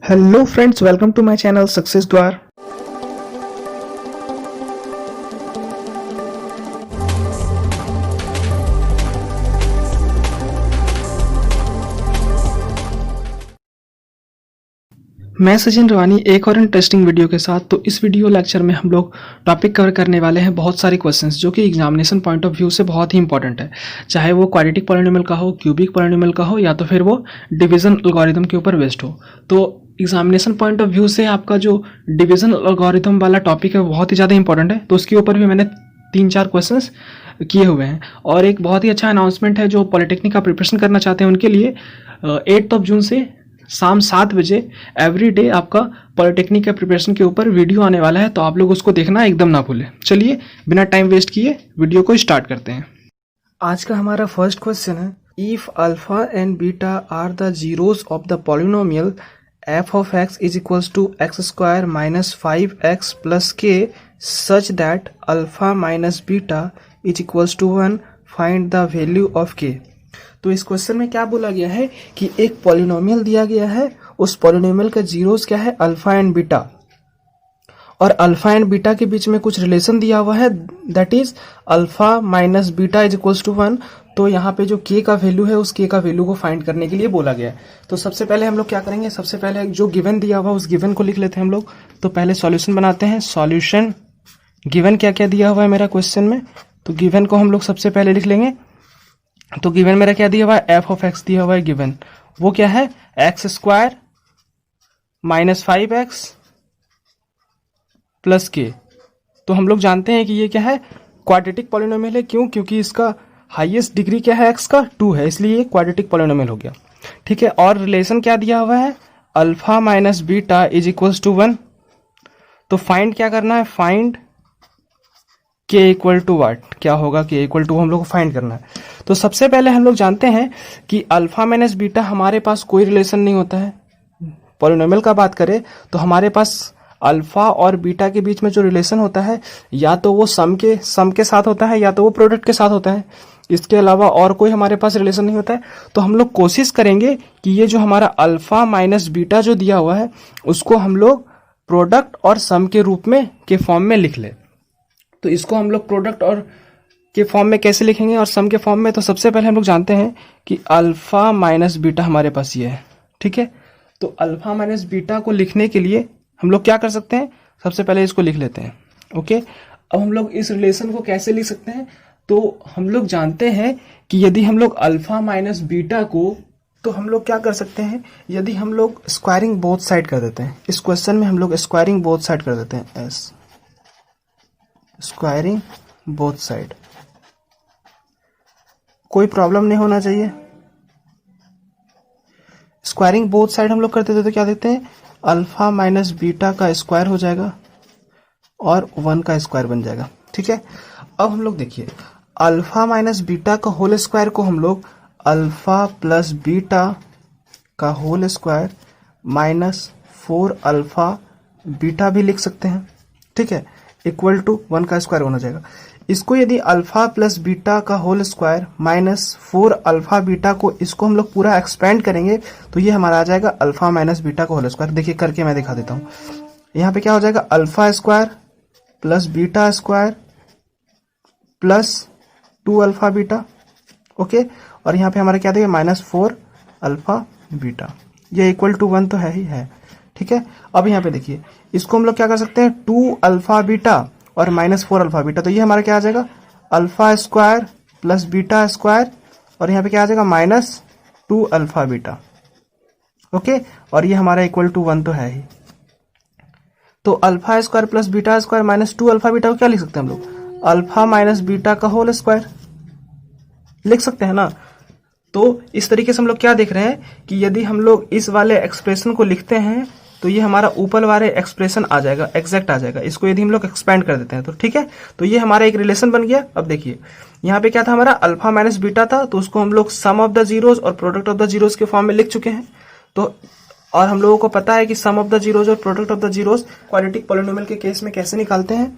Hello friends, welcome to my channel success द्वार। मैं सचिन रवानी एक और इंटरेस्टिंग वीडियो के साथ। तो इस वीडियो लेक्चर में हम लोग टॉपिक कवर करने वाले हैं बहुत सारे क्वेश्चंस जो कि एग्जामिनेशन पॉइंट ऑफ व्यू से बहुत ही इंपॉर्टेंट है, चाहे वो क्वाड्रेटिक पॉलिनोमियल का हो, क्यूबिक पॉलिनोमियल का हो, या तो फिर वो डिवीजन एल्गोरिथम के ऊपर बेस्ड हो। तो एग्जामिनेशन पॉइंट ऑफ व्यू से आपका जो डिवीजन एल्गोरिथम वाला टॉपिक है वो बहुत ही ज़्यादा इंपॉर्टेंट है। तो उसके ऊपर भी मैंने 3-4 क्वेश्चंस किए हुए हैं। और एक बहुत ही अच्छा अनाउंसमेंट है जो पॉलिटेक्निक का प्रिपरेशन करना चाहते हैं उनके लिए। 8 जून से शाम 7 बजे एवरी डे आपका पॉलिटेक्निक के प्रिपरेशन के ऊपर वीडियो आने वाला है, तो आप लोग उसको देखना एकदम ना भूलें। चलिए बिना टाइम वेस्ट किए वीडियो को स्टार्ट करते हैं। आज का हमारा फर्स्ट क्वेश्चन है, if alpha and beta are the zeros of the polynomial f of x is equals to x square minus 5x plus k such that alpha minus beta is equals to 1, find the value of k। तो इस question में क्या बोला गया है कि एक polynomial दिया गया है, उस पॉलिनोमियल का जीरोस क्या है, अल्फा एंड बीटा, और अल्फा एंड बीटा के बीच में कुछ रिलेशन दिया हुआ है, that is alpha minus beta is equals to 1। तो यहाँ पे जो k का वैल्यू है उस k का वैल्यू को फाइंड करने के लिए बोला गया है। तो सबसे पहले हम लोग क्या करेंगे, सबसे पहले जो गिवन दिया हुआ उस गिवन को लिख लेते हैं हम लोग। तो पहले सॉल्यूशन बनाते हैं। सॉल्यूशन गिवन क्या क्या दिया हुआ है मेरा क्वेश्चन में, तो गिवन को हम लोग सबसे पहले लिख लेंगे। तो गिवन मेरा क्या दिया हुआ है, एफ ऑफ एक्स दिया हुआ है गिवन, वो क्या है X square minus 5x plus के। तो हम लोग जानते हैं कि ये क्या है, क्वाड्रेटिक पॉलिनोमियल है। क्यों? क्योंकि इसका हाईएस्ट डिग्री क्या है, x का 2 है, इसलिए ये क्वाड्रेटिक पॉलिनोमियल हो गया। ठीक है, और रिलेशन क्या दिया हुआ है, alpha minus beta is equals to 1। तो फाइंड क्या करना है, find k equal to what, क्या होगा k इक्वल टू हम लोग को फाइंड करना है। तो सबसे पहले हम लोग जानते हैं कि अल्फा माइनस बीटा हमारे पास कोई रिलेशन नहीं होता है। पॉलिनोमियल का बात करें तो हमारे पास अल्फा और बीटा के बीच में जो रिलेशन होता है या तो वो सम के साथ होता है या तो वो प्रोडक्ट के साथ होता है, इसके अलावा और कोई हमारे पास रिलेशन नहीं होता है। तो हम लोग कोशिश करेंगे कि ये जो हमारा अल्फा माइनस बीटा जो दिया हुआ है उसको हम लोग प्रोडक्ट और सम के रूप में के फॉर्म में लिख ले। तो इसको हम लोग प्रोडक्ट और के फॉर्म में कैसे लिखेंगे और सम के फॉर्म में, तो सबसे पहले हम लोग जानते हैं कि अल्फा माइनस बीटा हमारे पास ये है। ठीक है, तो अल्फा माइनस बीटा को लिखने के लिए हम लोग क्या कर सकते हैं, सबसे पहले इसको लिख लेते हैं। ओके, अब हम लोग इस रिलेशन को कैसे लिख सकते हैं, तो हम लोग जानते हैं कि यदि हम लोग अल्फा माइनस बीटा को, तो हम लोग क्या कर सकते हैं, यदि हम लोग स्क्वायरिंग बोथ साइड कर देते हैं, इस क्वेश्चन में हम लोग स्क्वायरिंग बोथ साइड कर देते हैं, एस स्क्वायरिंग बोथ साइड, कोई प्रॉब्लम नहीं होना चाहिए। स्क्वायरिंग बोथ साइड हम लोग करते थे तो क्या देखते हैं, अल्फा माइनस बीटा का स्क्वायर हो जाएगा और 1 का स्क्वायर बन जाएगा। ठीक है, अब हम लोग देखिए अल्फा माइनस बीटा का होल स्क्वायर को हम लोग अल्फा प्लस बीटा का whole square minus 4 alpha beta भी लिख सकते हैं। ठीक है, इक्वल टू 1 का स्क्वायर होना जाएगा। इसको यदि अल्फा प्लस बीटा का whole square minus 4 alpha beta को, इसको हम लोग पूरा एक्सपेंड करेंगे तो ये हमारा आ जाएगा अल्फा माइनस बीटा का होल स्क्वायर। देखिए करके मैं दिखा देता हूँ। यहाँ पे क्या हो जाएगा, alpha square plus beta square plus 2 alpha beta. Okay, और यहाँ पे हमारा क्या देगा, माइनस 4 अल्फा बीटा, ये इक्वल टू 1 तो है ही है। ठीक है, अब यहाँ पे देखिए इसको हम लोग क्या कर सकते हैं, 2 अल्फा बीटा और माइनस 4 अल्फा बीटा, तो ये हमारा क्या आ जाएगा, alpha square plus beta square, और यहाँ पे क्या आ जाएगा, माइनस 2 अल्फा बीटा। ओके, और ये हमारा इक्वल टू 1 तो है ही। तो alpha square plus beta square minus 2 alpha beta को क्या लिख सकते हैं हम लोग, अल्फा माइनस बीटा का होल स्क्वायर लिख सकते हैं ना। तो इस तरीके से हम लोग क्या देख रहे हैं कि यदि हम लोग इस वाले एक्सप्रेशन को लिखते हैं तो ये हमारा ऊपर वाले एक्सप्रेशन आ जाएगा, एग्जैक्ट आ जाएगा। इसको यदि हम लोग एक्सपेंड कर देते हैं तो ठीक है, तो ये हमारा एक रिलेशन बन गया। अब देखिए यहाँ पे क्या था, हमारा अल्फा माइनस बीटा था, तो उसको हम लोग सम ऑफ द जीरोज और प्रोडक्ट ऑफ द जीरोज के फॉर्म में लिख चुके हैं। तो और हम लोगों को पता है कि सम ऑफ द जीरोज और product of the zeros quadratic polynomial के केस में कैसे निकालते हैं।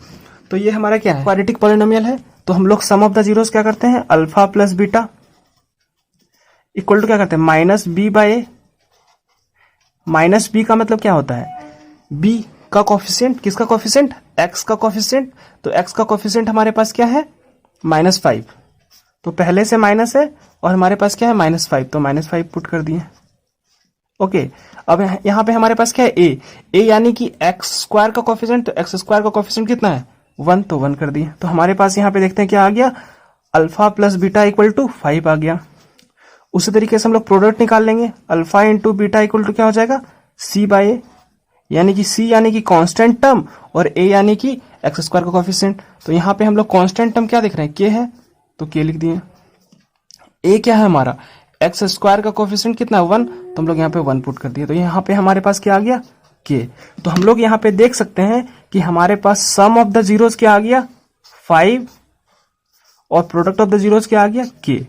तो ये हमारा क्या है, क्वाड्रेटिक पॉलिनोमियल है। तो हम लोग सम ऑफ द जीरोज क्या करते हैं, alpha plus beta equal to क्या करते हैं, minus b by a minus b का मतलब क्या होता है, बी का कोफिशिएंट, किसका कोफिशिएंट, एक्स का कोफिशिएंट। तो एक्स का कोफिशिएंट हमारे पास क्या है, -5। तो पहले से माइनस है और हमारे पास क्या है, -5, तो -5 पुट कर दिए। ओके, अब यहां पे हमारे पास क्या है, ए यानी कि एक्स स्क्वायर का कोफिशिएंट, तो एक्स स्क्वायर का कोफिशिएंट कितना है, 1, तो 1 कर दिए। तो हमारे पास यहाँ पे देखते हैं क्या आ गया, alpha plus beta equal to 5 आ गया। उसी तरीके से हम लोग प्रोडक्ट निकाल लेंगे, alpha into beta equal to क्या हो जाएगा, सी बाई ए, यानी कि सी यानी कि कांस्टेंट टर्म और ए यानी कि एक्स स्क्वायर का कोफिशिएंट। तो यहाँ पे हम लोग कांस्टेंट टर्म क्या देख रहे हैं, के है, तो के लिख दिए। ए क्या है हमारा, एक्स स्क्वायर का कोफिशिएंट कितना है, 1, तो हम लोग यहाँ पे 1 पुट कर दिए। तो यहाँ पे हमारे पास क्या आ गया, के। तो हम लोग यहाँ पे देख सकते हैं कि हमारे पास सम ऑफ द जीरोस क्या आ गया, 5, और प्रोडक्ट ऑफ द जीरोस क्या आ गया, के।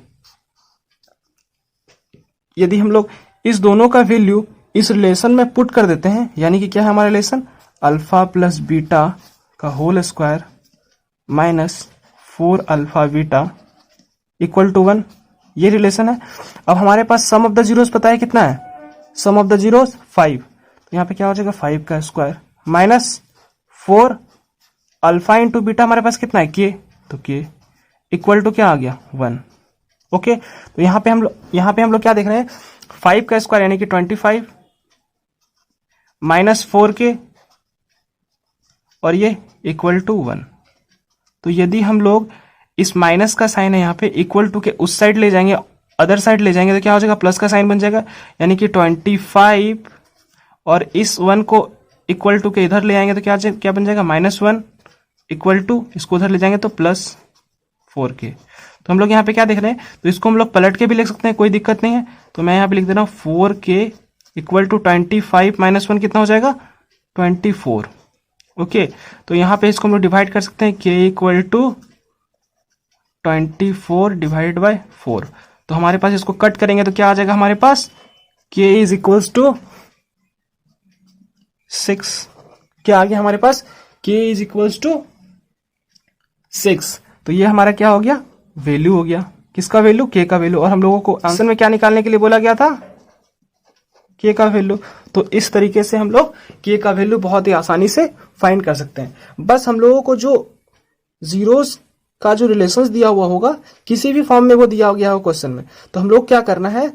यदि हम लोग इस दोनों का वैल्यू इस रिलेशन में पुट कर देते हैं, यानी कि क्या है हमारा रिलेशन, अल्फा प्लस बीटा का whole square minus 4 alpha beta equal to 1, ये रिलेशन है। अब हमारे पास सम ऑफ द जीरोस पता है कितना है, सम ऑफ द जीरोस 5, तो यहाँ पे क्या हो जाएगा, 5 का square minus 4 alpha into beta हमारे पास कितना है, के, तो के इक्वल टू क्या आ गया, 1। ओके, तो यहाँ पे हम लोग क्या देख रहे हैं, 5 का स्क्वायर यानी कि 25 माइनस 4 के और ये इक्वल टू 1। तो यदि हम लोग इस माइनस का साइन है यहाँ पे इक्वल टू के उस साइड ले जाएंगे, अदर साइड ले जाएंगे, तो क्या हो जाएगा, प्लस का साइन बन जाएगा, यानी कि 25 और इस 1 को इक्वल टू के इधर ले आएंगे तो क्या बन जाएगा, -1 इक्वल टू, इसको उधर ले जाएंगे तो +4 के। तो हम लोग यहाँ पे क्या देख रहे हैं, तो इसको हम लोग पलट के भी लिख सकते हैं, कोई दिक्कत नहीं है। तो मैं यहाँ पे लिख दे रहा हूँ 4k इक्वल टू 25 माइनस 1 कितना हो जाएगा, 24। ओके, तो यहाँ पे इसको हम लोग डिवाइड कर सकते हैं, k equal to 24 divide by 4। तो हमारे पास इसको कट करेंगे तो क्या आ जाएगा हमारे पास, k इज इक्वल्स टू 6। क्या आ गया हमारे पास, k इज इक्वल्स टू 6। तो ये हमारा क्या हो गया, वैल्यू हो गया, किसका वैल्यू, के का वैल्यू। और हम लोगों को आंसर में क्या निकालने के लिए बोला गया था, के का वैल्यू। तो इस तरीके से हम लोग के का वैल्यू बहुत ही आसानी से फाइंड कर सकते हैं। बस हम लोगों को जो जीरोस का जो रिलेशंस दिया हुआ होगा, किसी भी फॉर्म में वो दिया गया हो क्वेश्चन में, तो हम लोग क्या करना है,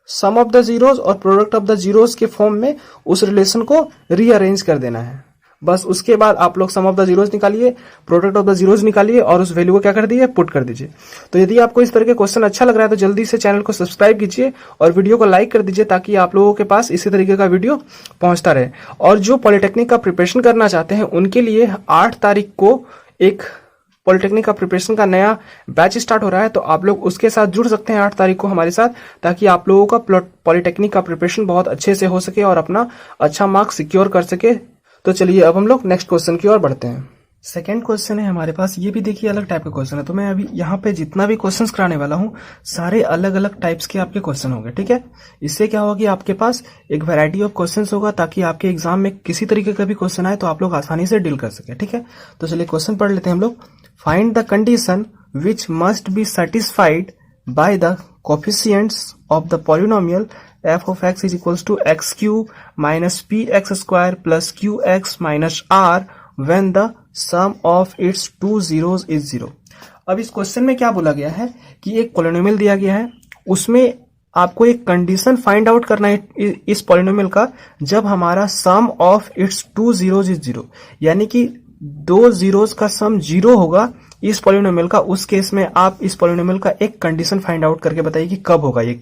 सम ऑफ द जीरोस और प्रोडक्ट ऑफ द जीरोस के फॉर्म में उस रिलेशन को रीअरेंज कर देना है। बस उसके बाद आप लोग सम ऑफ द जीरोस निकालिए, प्रोडक्ट ऑफ द जीरोस निकालिए और उस वैल्यू को क्या कर दीजिए, पुट कर दीजिए। तो यदि आपको इस तरह के क्वेश्चन अच्छा लग रहा है तो जल्दी से चैनल को सब्सक्राइब कीजिए और वीडियो को लाइक कर दीजिए, ताकि आप लोगों के पास इसी तरीके का वीडियो पहुंचता रहे। और जो पॉलिटेक्निक का प्रिपरेशन करना चाहते हैं उनके लिए 8 तारीख को एक पॉलिटेक्निक का प्रिपरेशन का नया बैच स्टार्ट हो रहा है, तो आप लोग उसके साथ जुड़ सकते हैं 8 तारीख को हमारे साथ, ताकि आप लोगों का पॉलिटेक्निक का प्रिपरेशन बहुत अच्छे से हो सके और अपना अच्छा मार्क्स सिक्योर कर सके। तो चलिए अब हम लोग नेक्स्ट क्वेश्चन की ओर बढ़ते हैं। सेकंड क्वेश्चन है हमारे पास, ये भी देखिए अलग टाइप का क्वेश्चन है। तो मैं अभी यहाँ पे जितना भी क्वेश्चंस कराने वाला हूँ सारे अलग अलग टाइप्स के आपके क्वेश्चन होंगे, ठीक है। इससे क्या होगा कि आपके पास एक वैरायटी ऑफ क्वेश्चंस होगा, ताकि आपके एग्जाम में किसी तरीके का भी क्वेश्चन आए तो आप लोग आसानी से डील कर सके, ठीक है। तो चलिए क्वेश्चन पढ़ लेते हैं हम लोग। Find the condition which must be satisfied by the coefficients of the polynomial f of x is equals to x cube minus px square plus qx minus r when the sum of its two zeros is 0। अब इस question में क्या बोला गया है कि एक polynomial दिया गया है, उसमें आपको एक कंडीशन फाइंड आउट करना है इस पॉलिनोमियल का, जब हमारा sum of its two zeros is 0, यानी कि 2 जीरोज का सम 0 होगा इस पॉलिनोमियल का। उस केस में आप इस पॉलिनोमियल का एक कंडीशन फाइंड आउट करके बताइए कि कब होगा ये,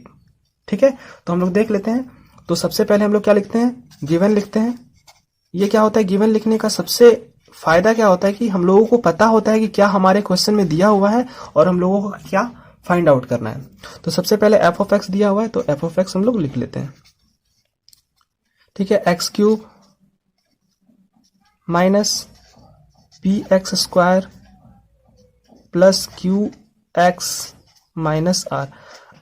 ठीक है। तो हम लोग देख लेते हैं। तो सबसे पहले हम लोग क्या लिखते हैं, गिवन लिखते हैं। ये क्या होता है, गिवन लिखने का सबसे फायदा क्या होता है कि हम लोगों को पता होता है कि क्या हमारे क्वेश्चन में दिया हुआ है और हम लोगों को क्या फाइंड आउट करना है। तो सबसे पहले एफ ऑफ एक्स दिया हुआ है, तो एफ ऑफ एक्स हम लोग लिख लेते हैं, ठीक है। X cube minus p x square plus q x minus r.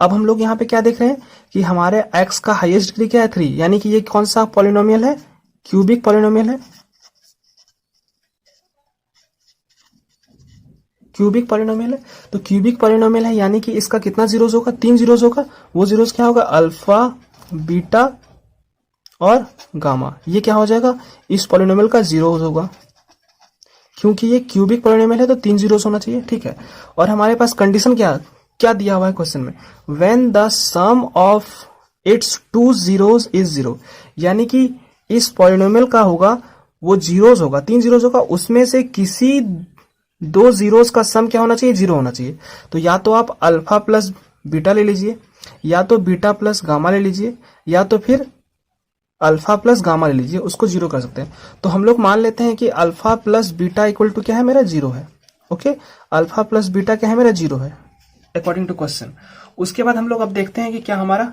अब हम लोग यहाँ पे क्या देख रहे हैं कि हमारे x का हाईएस्ट डिग्री क्या है, 3, यानी कि ये कौन सा पॉलिनोमियल है, क्यूबिक पॉलिनोमियल है, क्यूबिक पॉलिनोमियल है। तो क्यूबिक पॉलिनोमियल है यानी कि इसका कितना जीरोज होगा, 3 जीरोज होगा। वो जीरोज क्या होगा, अल्फा बीटा और गामा, ये क्या हो जाएगा, इस पॉलिनोमियल का जीरोस होगा, क्योंकि ये क्यूबिक पॉलिनोमियल है तो 3 जीरोस होना चाहिए, ठीक है। और हमारे पास कंडीशन क्या क्या दिया हुआ है क्वेश्चन में, when the sum of its 2 zeros is 0, यानी कि इस पॉलिनोमियल का होगा वो जीरोस होगा, 3 जीरोस होगा, उसमें से किसी 2 जीरोस का सम क्या होना चाहिए, 0 होना चाहिए। तो या तो आप अल्फा प्लस बीटा ले लीजिए, या तो बीटा प्लस गामा ले लीजिए, या तो फिर अल्फा प्लस गामा ले लीजिए, उसको 0 कर सकते हैं। तो हम लोग मान लेते हैं कि alpha plus beta equal to क्या है, मेरा 0 है। ओके, अल्फा प्लस बीटा क्या है, मेरा 0 है अकॉर्डिंग टू क्वेश्चन। उसके बाद हम लोग अब देखते हैं कि क्या हमारा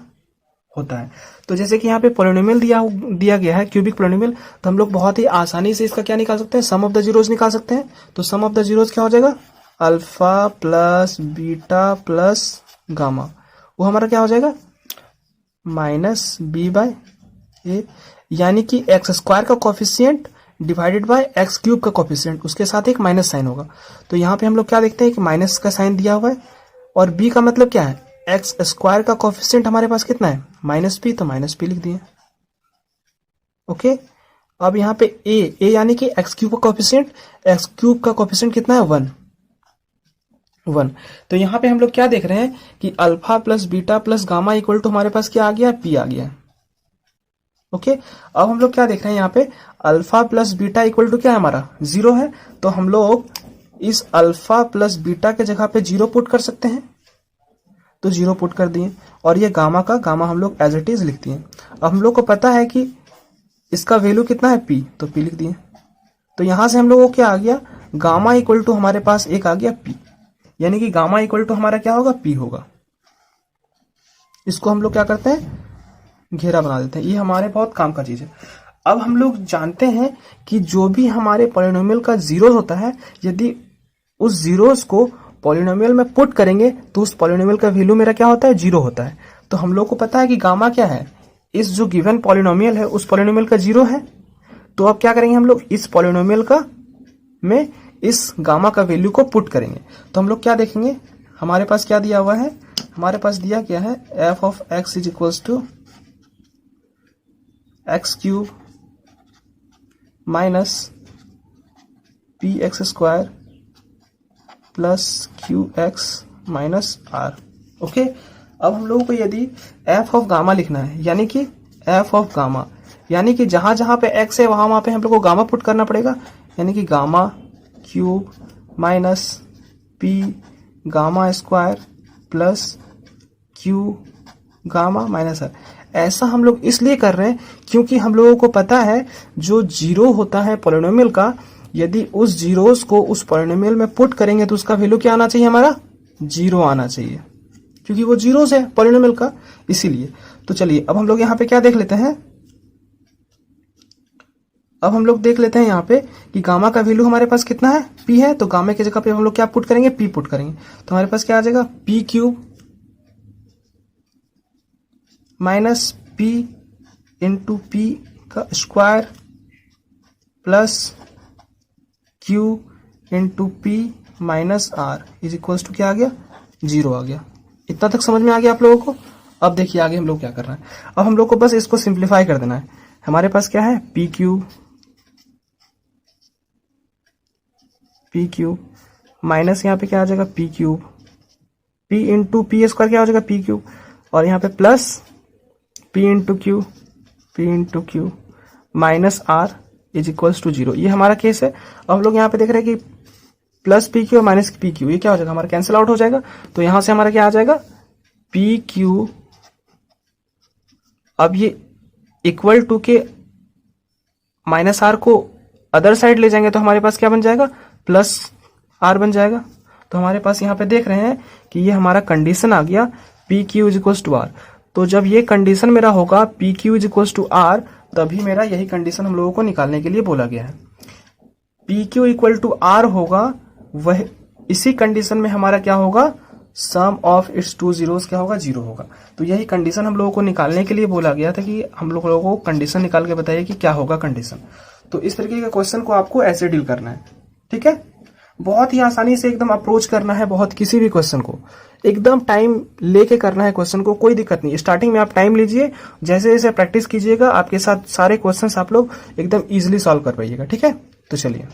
होता है। तो जैसे कि यहाँ पे पॉलिनोमियल दिया गया है क्यूबिक पॉलिनोमियल, तो हम लोग बहुत ही आसानी से इसका क्या निकाल सकते हैं, सम ऑफ द जीरोस निकाल सकते हैं। तो सम ऑफ द जीरोस क्या हो जाएगा, alpha plus beta plus gamma, वो हमारा क्या हो जाएगा, माइनस बी बाय ए, यानी कि एक्स स्क्वायर का coefficient divided by x cube का कोफिशिएंट, उसके साथ एक माइनस साइन होगा। तो यहाँ पे हम लोग क्या देखते हैं कि माइनस का साइन दिया हुआ है, और बी का मतलब क्या है, एक्स स्क्वायर का कोफिशिएंट हमारे पास कितना है, माइनस पी, तो माइनस पी लिख दिए। ओके, अब यहाँ पे ए यानी कि एक्स क्यूब का कोफिशिएंट, एक्स क्यूब का कोफिशिएंट कितना है, 1। तो यहाँ पे हम लोग क्या देख रहे हैं कि alpha plus beta plus gamma equal to हमारे पास क्या आ गया, पी आ गया। ओके, अब हम लोग क्या देख रहे हैं यहाँ पे, alpha plus beta equal to क्या है, हमारा 0 है। तो हम लोग इस अल्फा प्लस बीटा के जगह पे 0 पुट कर सकते हैं, तो 0 पुट कर दिए, और ये गामा का गामा हम लोग एज इट इज लिख दिए। अब हम लोग को पता है कि इसका वैल्यू कितना है, पी, तो पी लिख दिए। तो यहां से हम लोग को क्या आ गया, गामा इक्वल टू हमारे पास एक आ गया पी, यानी कि गामा इक्वल टू हमारा क्या होगा, पी होगा। इसको हम लोग क्या करते हैं, घेरा बना देते हैं, ये हमारे बहुत काम का चीज है। अब हम लोग जानते हैं कि जो भी हमारे पॉलिनोमियल का जीरोस होता है, यदि उस जीरोस को पॉलिनोमियल में पुट करेंगे तो उस पॉलिनोमियल का वैल्यू मेरा क्या होता है, 0 होता है। तो हम लोग को पता है कि गामा क्या है, इस जो गिवन पॉलिनोमियल है उस पॉलिनोमियल का 0 है। तो अब क्या करेंगे हम लोग, इस पॉलिनोमियल का में इस गामा का वैल्यू को पुट करेंगे। तो हम लोग क्या देखेंगे, हमारे पास क्या दिया हुआ है, हमारे पास दिया क्या है, f of x is equals to x cube minus p x square plus q x minus r. Okay, अब हम लोगों को यदि एफ ऑफ गामा लिखना है, यानी कि एफ ऑफ गामा, यानी कि जहां जहां पे एक्स है वहां पे हम लोग को गामा पुट करना पड़ेगा, यानी कि gamma cube minus p gamma square plus q gamma minus r. ऐसा हम लोग इसलिए कर रहे हैं क्योंकि हम लोगों को पता है जो 0 होता है पॉलिनोमियल का, यदि उस जीरोस को उस पॉलिनोमियल में पुट करेंगे तो उसका वैल्यू क्या आना चाहिए, हमारा 0 आना चाहिए, क्योंकि वो जीरोस है पॉलिनोमियल का, इसीलिए। तो चलिए अब हम लोग यहाँ पे क्या देख लेते हैं, अब हम लोग देख लेते हैं यहाँ पे कि गामा का वैल्यू हमारे पास कितना है, पी है। तो गामा की जगह पे हम लोग क्या पुट करेंगे, पी पुट करेंगे। तो हमारे पास क्या आ जाएगा, P cube minus P into P का square plus Q into P minus are is equals to क्या आ गया, 0 आ गया। इतना तक समझ में आ गया आप लोगों को। अब देखिए आगे हम लोग क्या कर रहे हैं, अब हम लोग को बस इसको सिंप्लीफाई कर देना है। हमारे पास क्या है, पी क्यूब माइनस यहाँ पे क्या आ जाएगा, P cube, p into p square क्या हो जाएगा, पी क्यूब, और यहाँ पे plus p into q minus are is equals to 0। ये हमारा केस है। अब हम लोग यहाँ पे देख रहे हैं कि प्लस पी क्यू और माइनस पी क्यू, ये क्या हो जाएगा, हमारा कैंसिल आउट हो जाएगा। तो यहां से हमारा क्या आ जाएगा, पी क्यू, अब ये इक्वल टू के माइनस आर को अदर साइड ले जाएंगे तो हमारे पास क्या बन जाएगा, प्लस आर बन जाएगा। तो हमारे पास यहाँ पे देख रहे हैं कि ये हमारा कंडीशन आ गया, p q is equals to r. तो जब ये कंडीशन मेरा होगा p q is equals to r, तभी मेरा यही कंडीशन हम लोगों को निकालने के लिए बोला गया है। P q equal to r होगा, वह इसी कंडीशन में हमारा क्या होगा, सम ऑफ इट्स 2 जीरोस क्या होगा, 0 होगा। तो यही कंडीशन हम लोगों को निकालने के लिए बोला गया था कि हम लोगों को कंडीशन निकाल के बताइए कि क्या होगा कंडीशन। तो इस तरीके के क्वेश्चन को आपको ऐसे डील करना है, ठीक है। बहुत ही आसानी से एकदम अप्रोच करना है, बहुत किसी भी क्वेश्चन को एकदम टाइम लेके करना है क्वेश्चन को, कोई दिक्कत नहीं। स्टार्टिंग में आप टाइम लीजिए, जैसे जैसे प्रैक्टिस कीजिएगा आपके साथ सारे क्वेश्चंस आप लोग एकदम इजीली सॉल्व कर पाइएगा, ठीक है। तो चलिए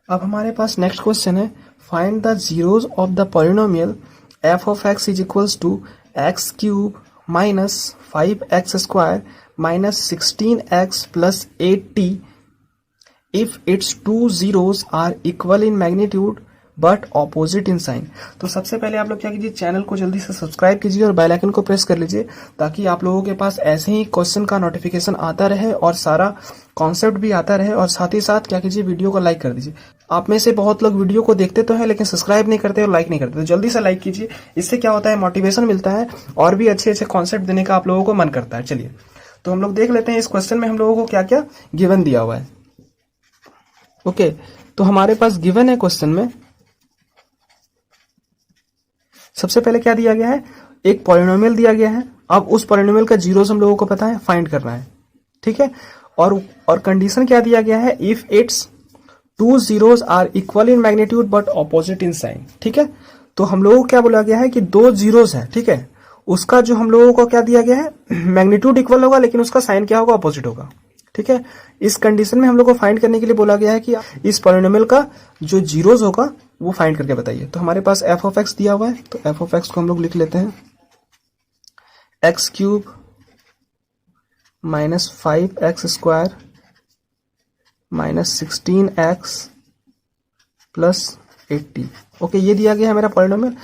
अब हमारे पास नेक्स्ट क्वेश्चन है, find the zeros of the polynomial f of x is equals to x cube minus 5x square minus 16x plus 8t if its two zeros are equal in magnitude but opposite in sign। तो सबसे पहले आप लोग क्या कीजिए, channel को जल्दी से सब्सक्राइब कीजिए और बेल आइकन को प्रेस कर लीजिए, ताकि आप लोगों के पास ऐसे ही क्वेश्चन का नोटिफिकेशन आता रहे और सारा कॉन्सेप्ट भी आता रहे। और साथ ही साथ क्या कीजिए, वीडियो को लाइक कर दीजिए। आप में से बहुत लोग वीडियो को देखते तो है लेकिन सब्सक्राइब नहीं करते और लाइक नहीं करते, तो जल्दी से लाइक कीजिए। इससे क्या होता है, मोटिवेशन मिलता है और भी अच्छे अच्छे कॉन्सेप्ट देने का आप लोगों को मन करता है। चलिए तो हम लोग देख लेते हैं इस क्वेश्चन में हम लोगों को क्या क्या गिवन दिया हुआ है। ओके तो हमारे पास गिवन है क्वेश्चन में, सबसे पहले क्या दिया गया है, एक पॉलिनोमियल दिया गया है। अब उस पॉलिनोमियल का जीरोस हम लोगों को पता है, फाइंड करना है, ठीक है। और कंडीशन क्या दिया गया है, if its two zeros are equal in magnitude but opposite in sign, ठीक है। तो हम लोगों को क्या बोला गया है कि दो जीरोस है, ठीक है, उसका जो हम लोगों को क्या दिया गया है, मैग्नीट्यूड इक्वल होगा लेकिन उसका साइन क्या होगा, ऑपोजिट होगा, ठीक है। इस कंडीशन में हम लोग को फाइंड करने के लिए बोला गया है कि इस पॉलिनोमियल का जो जीरोस होगा वो फाइंड करके बताइए। तो हमारे पास एफ ऑफ एक्स दिया हुआ है, तो एफ ऑफ एक्स को हम लोग लिख लेते हैं x cube minus 5x square minus 16x plus 80। Okay ये दिया गया है मेरा पॉलिनोमियल।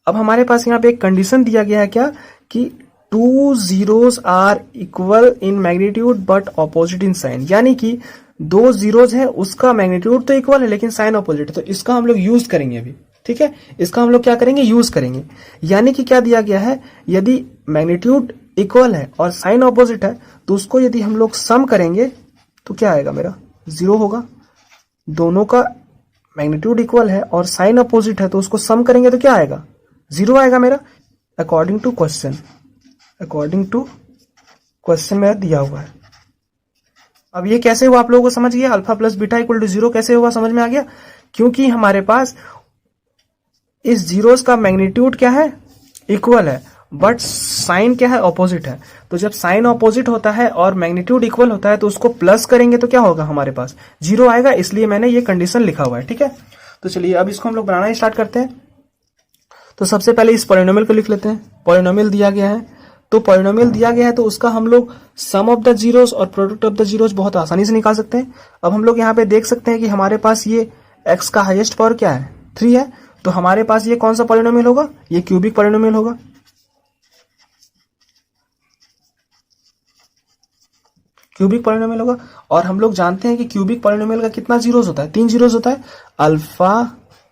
अब हमारे पास यहाँ पे एक कंडीशन दिया गया है क्या, कि two zeros are equal in magnitude but opposite in sign, यानी कि दो जीरोस है उसका मैग्नीट्यूड तो इक्वल है लेकिन साइन ऑपोजिट है। तो इसका हम लोग यूज करेंगे अभी, ठीक है, इसका हम लोग क्या करेंगे, यूज करेंगे। यानी कि क्या दिया गया है, यदि मैग्नीट्यूड इक्वल है और साइन ऑपोजिट है तो उसको यदि हम लोग सम करेंगे तो क्या आएगा, मेरा जीरो होगा। दोनों का मैग्नीट्यूड इक्वल है और साइन अपोजिट है तो उसको सम करेंगे तो क्या आएगा, जीरो आएगा मेरा, according to question. According to question मेरा दिया हुआ है। अब ये कैसे हुआ आप लोगों को समझ गया, alpha plus beta equal to zero कैसे हुआ, समझ में आ गया। क्योंकि हमारे पास इस जीरोस का मैग्नीट्यूड क्या है, इक्वल है, बट साइन क्या है, ऑपोजिट है। तो जब साइन ऑपोजिट होता है और मैग्नीट्यूड इक्वल होता है तो उसको प्लस करेंगे तो क्या होगा, हमारे पास जीरो आएगा, इसलिए मैंने ये कंडीशन लिखा हुआ है, ठीक है। तो चलिए अब इसको हम लोग बनाना स्टार्ट करते हैं। तो सबसे पहले इस पॉलिनोमियल को लिख लेते हैं। पॉलिनोमियल दिया गया है, तो पॉलिनोमियल दिया गया है तो उसका हम लोग सम ऑफ द जीरोस और प्रोडक्ट ऑफ द जीरोस बहुत आसानी से निकाल सकते हैं। अब हम लोग यहाँ पे देख सकते हैं कि हमारे पास ये x का हाईएस्ट पावर क्या है, 3 है। तो हमारे पास ये कौन सा पॉलिनोमियल होगा, ये क्यूबिक पॉलिनोमियल होगा। क्यूबिक पॉलिनोमियल होगा। और हम लोग जानते हैं कि क्यूबिक पॉलिनोमियल का कितना जीरोस होता है, 3 जीरोस होता है, अल्फा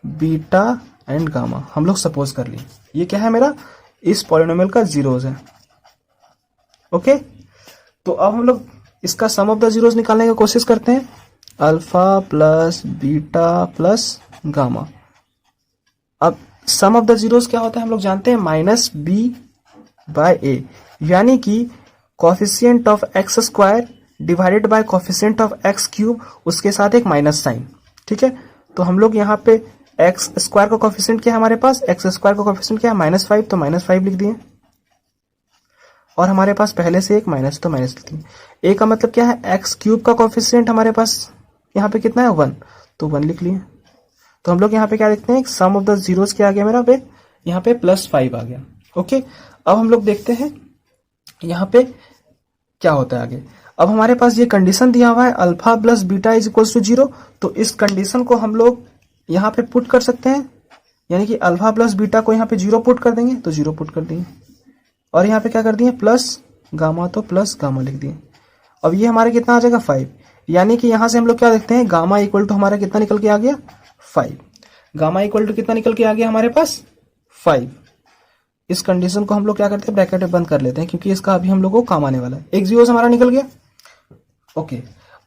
बीटा एंड गामा। हम लोग सपोज कर लिए ये क्या है, मेरा इस पॉलिनोमियल का जीरोस है। ओके तो अब हम लोग इसका सम ऑफ द जीरोस निकालने की कोशिश करते हैं, alpha plus beta plus gamma. अब सम ऑफ द जीरोस क्या होता है, हम लोग जानते हैं माइनस बी बाय ए, यानी कि coefficient of x square divided by coefficient of x cube, उसके साथ एक माइनस साइन, ठीक है। तो हम लोग यहाँ पे एक्स स्क्वायर का कोफिशिएंट क्या है हमारे पास, एक्स स्क्वायर का कोफिशिएंट क्या है, -5, तो -5 लिख दिए। और हमारे पास पहले से एक माइनस, तो माइनस लिख दिए। ए का मतलब क्या है, एक्स क्यूब का कोफिशिएंट हमारे पास यहाँ पे कितना है, 1, तो 1 लिख लिए। तो हम लोग यहाँ पे क्या देखते हैं, सम ऑफ द जीरोस क्या आ गया मेरा पे, यहाँ पे +5 आ गया। ओके अब हम लोग देखते हैं यहाँ पे क्या होता है आगे। अब हमारे पास ये कंडीशन दिया हुआ है alpha plus beta is equal to 0, तो इस कंडीशन को हम लोग यहाँ पे पुट कर सकते हैं, यानी कि अल्फा प्लस बीटा को यहाँ पे 0 पुट कर देंगे, तो 0 पुट कर देंगे। और यहाँ पे क्या कर दिए, प्लस गामा, तो प्लस गामा लिख दिए। अब ये हमारे कितना आ जाएगा, 5, यानी कि यहाँ से हम लोग क्या देखते हैं, गामा इक्वल टू हमारा कितना निकल के आ गया, 5। गामा इक्वल टू कितना निकल के आ गया हमारे पास, 5। इस कंडीशन को हम लोग क्या करते हैं, ब्रैकेट में बंद कर लेते हैं, क्योंकि इसका अभी हम लोग को काम आने वाला है। एक जीरो से हमारा निकल गया। ओके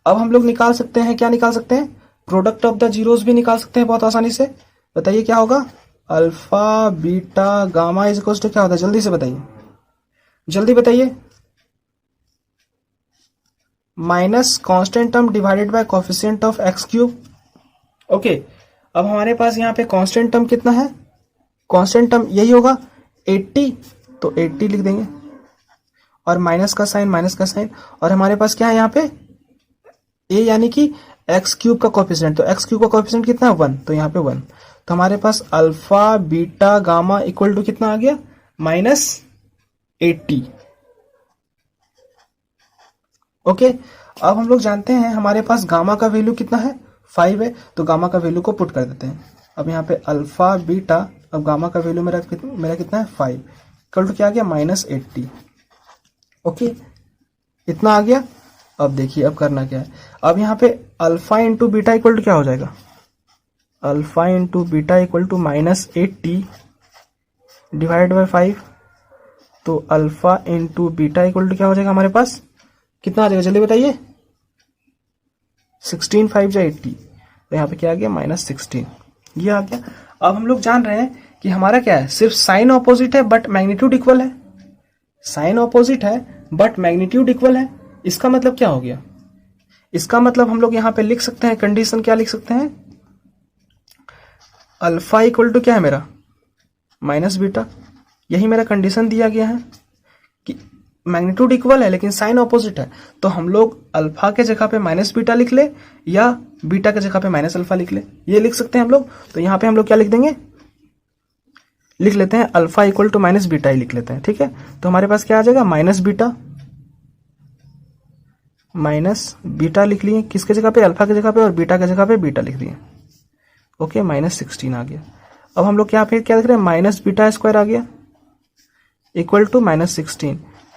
अब हम लोग निकाल सकते हैं, क्या निकाल सकते हैं, प्रोडक्ट ऑफ द जीरोस भी निकाल सकते हैं बहुत आसानी से। बताइए क्या होगा, alpha beta gamma is equal to क्या होता है, जल्दी से बताइए, जल्दी बताइए, minus constant term divided by coefficient of x cube. Okay अब हमारे पास यहाँ पे कांस्टेंट टर्म कितना है, कांस्टेंट टर्म यही होगा 80, तो 80 लिख देंगे और माइनस का साइन, और हमारे पास क्या है यहाँ पे a यानी कि एक्स क्यूब का कोएफिशिएंट, तो एक्स क्यूब का कोएफिशिएंट कितना है 1, तो यहाँ पे 1, तो हमारे पास alpha beta gamma equal to कितना आ गया -80। ओके, अब हम लोग जानते हैं हमारे पास गामा का वैल्यू कितना है 5 है, तो गामा का वैल्यू को पुट कर देते हैं। अब यहाँ पे अल्फा बीटा, अब गामा का वैल्यू मेरा कितना है 5, इक्वल टू क्या आ गया -80। ओके, इतना आ गया। अब देखिए अब करना क्या है, अब यहाँ पे alpha into beta equal to क्या हो जाएगा, alpha into beta equal to -80 divide by 5, तो alpha into beta equal to क्या हो जाएगा हमारे पास, कितना आ जाएगा जल्दी बताइए, 16 5 जा 80, तो यहाँ पे क्या आ गया -16, ये आ गया। अब हम लोग जान रहे हैं कि हमारा क्या है, सिर्फ साइन ऑपोजिट है बट मैग्नीट्यूड इक्वल है, साइन ऑपोजिट है बट मैग्नीट्यूड इक्वल है। इसका मतलब क्या हो गया, इसका मतलब हम लोग यहाँ पे लिख सकते हैं, कंडीशन क्या लिख सकते हैं, अल्फा इक्वल टू क्या है मेरा माइनस बीटा, यही मेरा कंडीशन दिया गया है कि मैग्नीट्यूड इक्वल है लेकिन साइन ऑपोजिट है, तो हम लोग अल्फा के जगह पे माइनस बीटा लिख ले या बीटा के जगह पे माइनस अल्फा लिख ले, ये लिख सकते हैं हम लोग। तो यहाँ पे हम लोग क्या लिख देंगे, लिख लेते हैं alpha equal to minus beta ही लिख लेते हैं, ठीक है। तो हमारे पास क्या आ जाएगा माइनस बीटा लिख लिए, किसके जगह पे, अल्फा के जगह पे, और बीटा के जगह पे बीटा लिख दिए। ओके, -16 आ गया। अब हम लोग यहाँ पे क्या लिख रहे हैं, माइनस बीटा स्क्वायर आ गया इक्वल टू -16।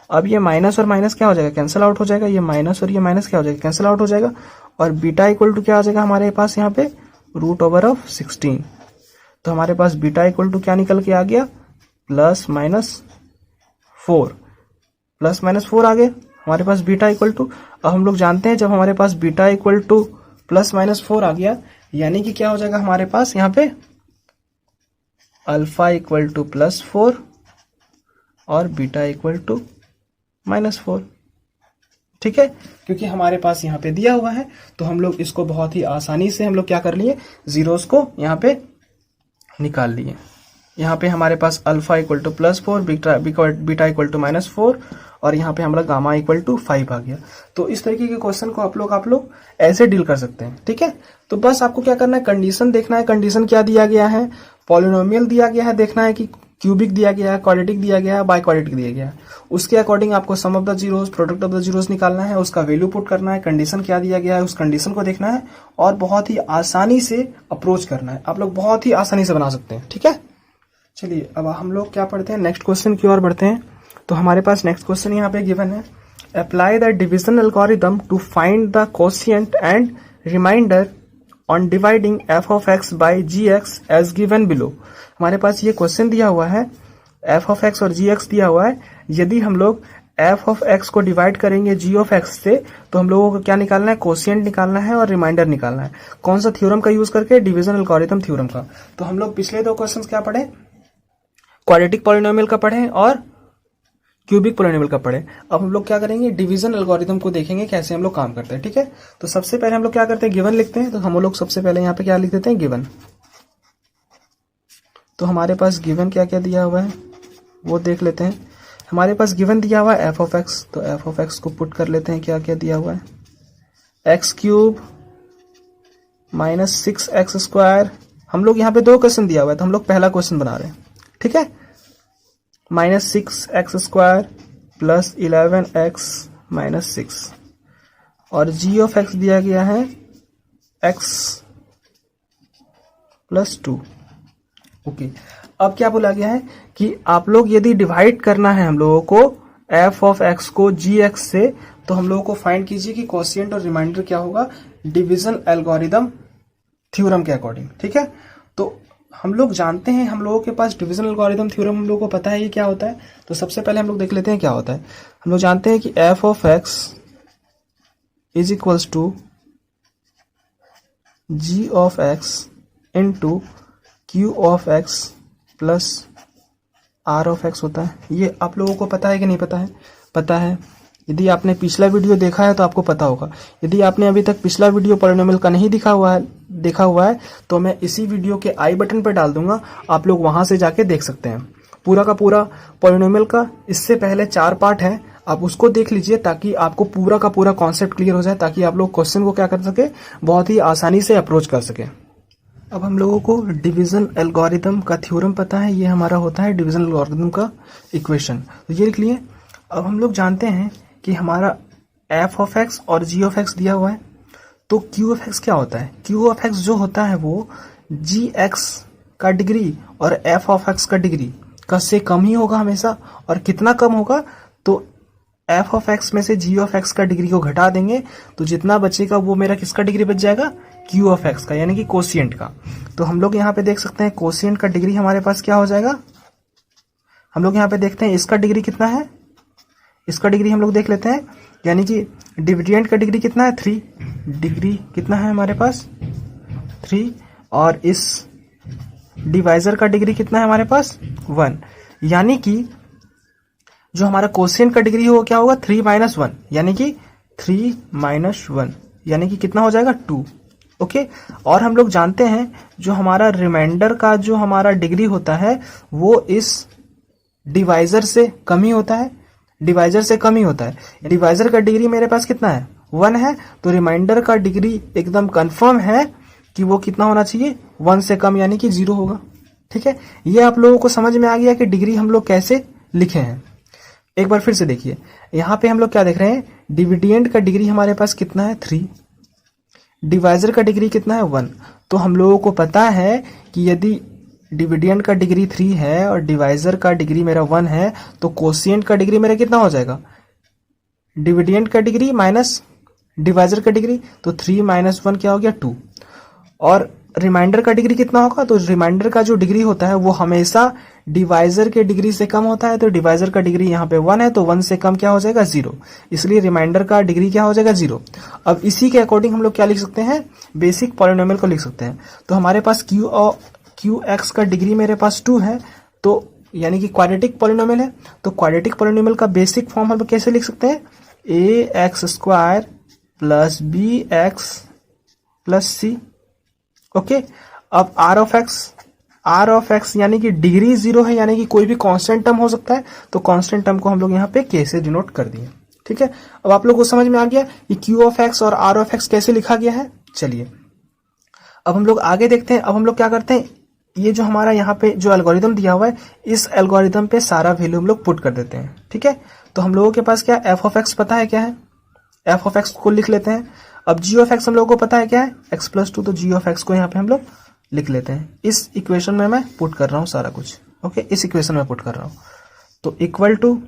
अब ये माइनस और माइनस क्या हो जाएगा, कैंसिल आउट हो जाएगा, ये माइनस और ये माइनस क्या हो जाएगा, कैंसिल आउट हो जाएगा, और बीटा इक्वल टू क्या आ जाएगा हमारे पास यहाँ पे √16। तो हमारे पास बीटा इक्वल टू क्या निकल के आ गया, +4 आ गया हमारे पास बीटा इक्वल टू। अब हम लोग जानते हैं जब हमारे पास बीटा इक्वल टू +-4 आ गया, यानी कि क्या हो जाएगा हमारे पास यहाँ पे अल्फा इक्वल टू +4 और बीटा इक्वल टू -4, ठीक है। क्योंकि हमारे पास यहाँ पे दिया हुआ है तो हम लोग इसको बहुत ही आसानी से हम लोग क्या कर लिए, जीरोस को यहाँ पे निकाल लिए। यहाँ पे हमारे पास alpha equal to +4, beta equal to -4, और यहाँ पे हमारा गामा इक्वल टू 5 आ गया। तो इस तरीके के क्वेश्चन को आप लोग ऐसे डील कर सकते हैं, ठीक है। तो बस आपको क्या करना है, कंडीशन देखना है, कंडीशन क्या दिया गया है, पॉलिनोमियल दिया गया है, देखना है कि क्यूबिक दिया गया है, क्वाड्रेटिक दिया गया है, बाई क्वाड्रेटिक दिया गया है, उसके अकॉर्डिंग आपको sum of the zeros, product of the zeros निकालना है, उसका वैल्यू पुट करना है, कंडीशन क्या दिया गया है उस कंडीशन को देखना है, और बहुत ही आसानी से अप्रोच करना है। आप लोग बहुत ही आसानी से बना सकते हैं, ठीक है। चलिए अब हम लोग क्या पढ़ते हैं, नेक्स्ट क्वेश्चन की ओर बढ़ते हैं। तो हमारे पास नेक्स्ट क्वेश्चन यहाँ पे गिवन है, apply the division algorithm to find the quotient and remainder on dividing f of x by gx as given below. हमारे पास ये क्वेश्चन दिया हुआ है, f of x और gx दिया हुआ है, यदि हम लोग f of x को डिवाइड करेंगे g of x से तो हम लोगों को क्या निकालना है, कोशिएंट निकालना है और रिमाइंडर निकालना है। कौन सा थ्योरम का यूज करके, डिवीजन एल्गोरिथम थ्योरम का। तो हम लोग पिछले दो क्वेश्चंस क्या पढ़े, क्वाड्रेटिक पॉलिनोमियल का पढ़े और क्यूबिक पॉलिनोमियल का पढ़े। अब हम लोग क्या करेंगे, डिवीजन एल्गोरिथम को देखेंगे कैसे हम लोग काम करते हैं, ठीक है। तो सबसे पहले हम लोग क्या करते हैं, गिवन लिखते हैं। तो हम लोग सबसे पहले यहाँ पे क्या लिख देते हैं, गिवन। तो हमारे पास गिवन क्या क्या दिया हुआ है वो देख लेते हैं। हमारे पास गिवन दिया हुआ है f of x, तो f of x को पुट कर लेते हैं, क्या क्या दिया हुआ है, x³ -6x²। हम लोग यहाँ पे दो क्वेश्चन दिया हुआ है तो हम लोग पहला क्वेश्चन बना रहे हैं, ठीक है। -6x² + 11x - 6, और g of x दिया गया है x + 2। ओके, अब क्या बोला गया है कि आप लोग यदि डिवाइड करना है हम लोगों को f of x को gx से, तो हम लोगों को फाइंड कीजिए कि कोशिएंट और रिमाइंडर क्या होगा, डिवीजन एल्गोरिथम थ्योरम के अकॉर्डिंग, ठीक है। तो हम लोग जानते हैं, हम लोगों के पास डिवीजन एल्गोरिथम थ्योरम हम लोगों को पता है ये क्या होता है। तो सबसे पहले हम लोग देख लेते हैं क्या होता है। हम लोग जानते हैं कि f of x is equals to g of x into q of x plus r of x होता है। ये आप लोगों को पता है कि नहीं पता है, पता है। यदि आपने पिछला वीडियो देखा है तो आपको पता होगा। यदि आपने अभी तक पिछला वीडियो पॉलिनोमियल का नहीं दिखा हुआ है देखा हुआ है तो मैं इसी वीडियो के आई बटन पर डाल दूंगा, आप लोग वहां से जाके देख सकते हैं। पूरा का पूरा पॉलिनोमियल का इससे पहले 4 पार्ट है, आप उसको देख लीजिए ताकि आपको पूरा का पूरा कॉन्सेप्ट क्लियर हो जाए, ताकि आप लोग क्वेश्चन को क्या कर सके, बहुत ही आसानी से अप्रोच कर सके। अब हम लोगों को डिवीजन एल्गोरिथम का थ्योरम पता है, ये हमारा होता है डिवीजन एल्गोरिथम का इक्वेशन, तो ये लिख लिए। अब हम लोग जानते हैं कि हमारा एफ ऑफ एक्स और जी ऑफ एक्स दिया हुआ है, तो क्यू ऑफ एक्स क्या होता है? क्यू ऑफ एक्स जो होता है वो जी एक्स का डिग्री और एफ ऑफ एक्स का डिग्री का से कम ही होगा हमेशा। और कितना कम होगा? तो एफ ऑफ एक्स में से जी ऑफ एक्स का डिग्री को घटा देंगे तो जितना बचेगा वो मेरा किसका डिग्री बच जाएगा? क्यू ऑफ एक्स का, यानी कि कोशिएंट का। तो हम लोग यहाँ पे देख सकते हैं कोशिएंट का डिग्री हमारे पास क्या हो जाएगा। हम लोग यहाँ पे देखते हैं इसका डिग्री कितना है, इसका डिग्री हम लोग देख लेते हैं, यानी कि डिविडेंड का डिग्री कितना है? 3। डिग्री कितना है हमारे पास? 3। और इस डिवाइजर का डिग्री कितना है हमारे पास? 1। यानी कि जो हमारा कोशिएंट का डिग्री हो क्या होगा? 3 - 1, यानी कि 3 - 1, यानी कि कितना हो जाएगा? 2। ओके। और हम लोग जानते हैं जो हमारा रिमाइंडर का जो हमारा डिग्री होता है वो इस डिवाइजर से कम ही होता है, डिवाइजर से कम ही होता है। डिवाइजर का डिग्री मेरे पास कितना है? 1 है, तो रिमाइंडर का डिग्री एकदम कंफर्म है कि वो कितना होना चाहिए? 1 से कम, यानी कि 0 होगा। ठीक है, ये आप लोगों को समझ में आ गया कि डिग्री हम लोग कैसे लिखे हैं। एक बार फिर से देखिए, यहाँ पे हम लोग क्या देख रहे हैं, डिविडेंड का डिग्री हमारे पास कितना है? 3। डिवाइजर का डिग्री कितना है? 1। तो हम लोगों को पता है कि यदि डिविडेंड का डिग्री 3 है और डिवाइजर का डिग्री मेरा 1 है तो कोशिएंट का डिग्री मेरा कितना हो जाएगा? डिविडेंड का डिग्री माइनस डिवाइजर का डिग्री, तो 3 - 1 क्या हो गया? 2। और रिमाइंडर का डिग्री कितना होगा? तो रिमाइंडर का जो डिग्री होता है वो हमेशा डिवाइजर के डिग्री से कम होता है, तो डिवाइजर का डिग्री यहाँ पे 1 है, तो 1 से कम क्या हो जाएगा? 0। इसलिए रिमाइंडर का डिग्री क्या हो जाएगा? 0। अब इसी के अकॉर्डिंग हम लोग क्या लिख सकते हैं? बेसिक पॉलिनोमियल को लिख सकते हैं। तो हमारे पास क्यू एक्स का डिग्री मेरे पास 2 है, तो यानी कि क्वाड्रेटिक पॉलिनोमियल है, तो क्वाड्रेटिक पॉलिनोमियल का बेसिक फॉर्म हम कैसे लिख सकते हैं? ax² + bx + c। ओके। अब आर ऑफ एक्स यानी कि डिग्री 0 है, यानी कि कोई भी कांस्टेंट टर्म हो सकता है, तो कांस्टेंट टर्म को हम लोग यहाँ पे के से डिनोट कर दिए। ठीक है, अब आप लोग को समझ में आ गया कि क्यू ऑफ एक्स और आर ऑफ एक्स कैसे लिखा गया है। चलिए अब हम लोग आगे देखते हैं। अब हम लोग क्या करते हैं, ये जो हमारा यहाँ पे जो एल्गोरिदम दिया हुआ है, इस एल्गोरिदम पे सारा वैल्यू हम लोग पुट कर देते हैं। ठीक है, तो हम लोगों के पास क्या एफ ऑफ एक्स पता है क्या है, एफ ऑफ एक्स को लिख लेते हैं। अब जी ऑफ एक्स हम लोगों को पता है क्या है, x+2, तो जी ऑफ एक्स को यहाँ पे हम लोग लिख लेते हैं। इस इक्वेशन में मैं पुट कर रहा हूँ सारा कुछ। ओके, इस इक्वेशन में पुट कर रहा हूँ, तो equal to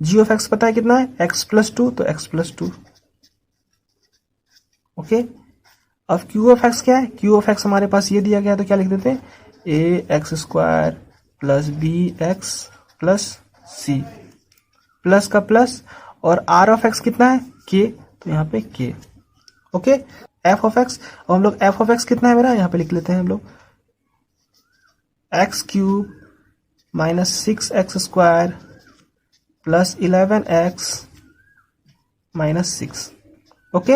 g of x पता है कितना है, x+2, तो x+2। ओके, अब क्यू ऑफ एक्स क्या है, क्यू ऑफ एक्स हमारे पास ये दिया गया है, तो क्या लिख देते हैं, ax² + bx + c प्लस का प्लस, और आर ऑफ एक्स कितना है, k, तो यहाँ पे k। Okay, F of x, और हम लोग एफ ऑफ एक्स कितना है मेरा, यहाँ पे लिख लेते हैं हम लोग x³ - 6x² + 11x - 6। ओके,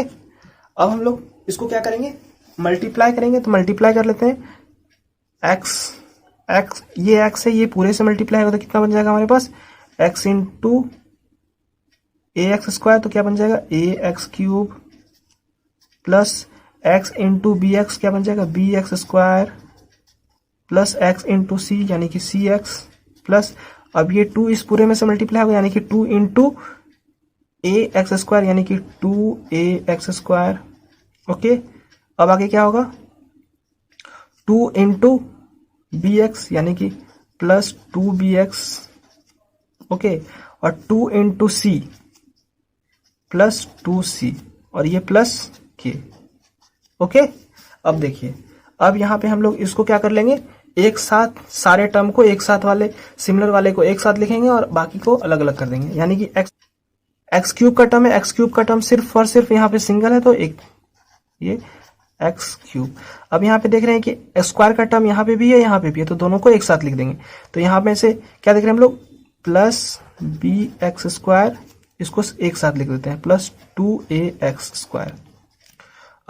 अब हम लोग इसको क्या करेंगे, मल्टीप्लाई करेंगे, तो मल्टीप्लाई कर लेते हैं। x ये x है, ये पूरे से मल्टीप्लाई होगा तो कितना बन जाएगा हमारे पास, x × ax², तो क्या बन जाएगा, ax³ + x × bx, क्या बन जाएगा, bx² + x × c, यानी कि cx प्लस, अब ये 2 इस पूरे में से मल्टीप्लाई होगा, यानी कि 2 × ax², यानी कि 2ax²। ओके, अब आगे क्या होगा, 2 × bx, यानी कि +2bx। ओके, और 2 × c +2c, और ये प्लस k। ओके, अब देखिए, अब यहाँ पे हम लोग इसको क्या कर लेंगे, एक साथ सारे टर्म को एक साथ वाले सिमिलर वाले को एक साथ लिखेंगे और बाकी को अलग अलग कर देंगे, यानी कि x³ का टर्म है, x³ का टर्म सिर्फ और सिर्फ यहाँ पे सिंगल है, तो एक ये x³। अब यहाँ पे देख रहे हैं कि स्क्वायर का टर्म यहाँ पे भी है, यहाँ पे भी है, तो दोनों को एक साथ लिख देंगे। तो यहाँ पे से क्या देख रहे हैं हम लोग, +bx², इसको एक साथ लिख देते हैं, +2ax²।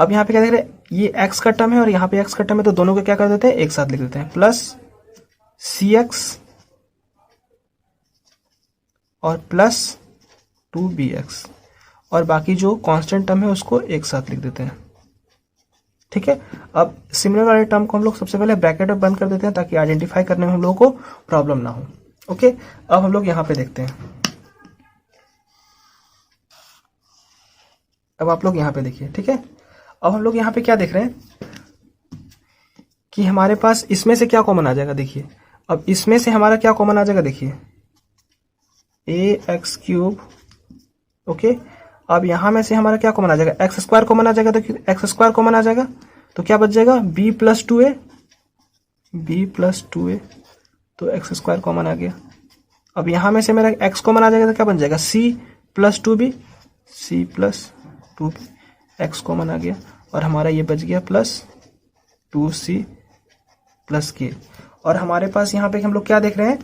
अब यहाँ पे क्या देख रहे हैं, ये x का टर्म है और यहाँ पे x का टर्म है, तो दोनों को क्या कर देते हैं, एक साथ लिख देते हैं, प्लस cx और प्लस 2bx, और बाकी जो कांस्टेंट टर्म है उसको एक साथ लिख देते हैं। ठीक है, अब सिमिलर वाले टर्म को हम लोग सबसे पहले ब्रैकेट में बंद कर देते हैं ताकि आइडेंटिफाई करने में हम लोगों को प्रॉब्लम ना हो। ओके, अब हम लोग यहाँ पे देखते हैं। अब आप लोग यहाँ पे देखिए। ठीक है, अब हम लोग यहाँ पे क्या देख रहे हैं कि हमारे पास इसमें से क्या कॉमन आ जाएगा। देखिए, अब इसमें से हमारा क्या कॉमन आ जाएगा, देखिए ax क्यूब। ओके, अब यहां में से हमारा क्या कॉमन आ जाएगा, एक्स स्क्वायर कॉमन आ जाएगा। देखिए एक्स स्क्वायर कॉमन आ जाएगा तो क्या बच जाएगा, b प्लस 2a, तो एक्स स्क्वायर कॉमन आ गया। अब यहां में से मेरा x कॉमन आ जाएगा तो क्या बन जाएगा, c plus 2b, X common आ गया, और हमारा ये बच गया प्लस 2c प्लस k। और हमारे पास यहाँ पे हम लोग क्या देख रहे हैं,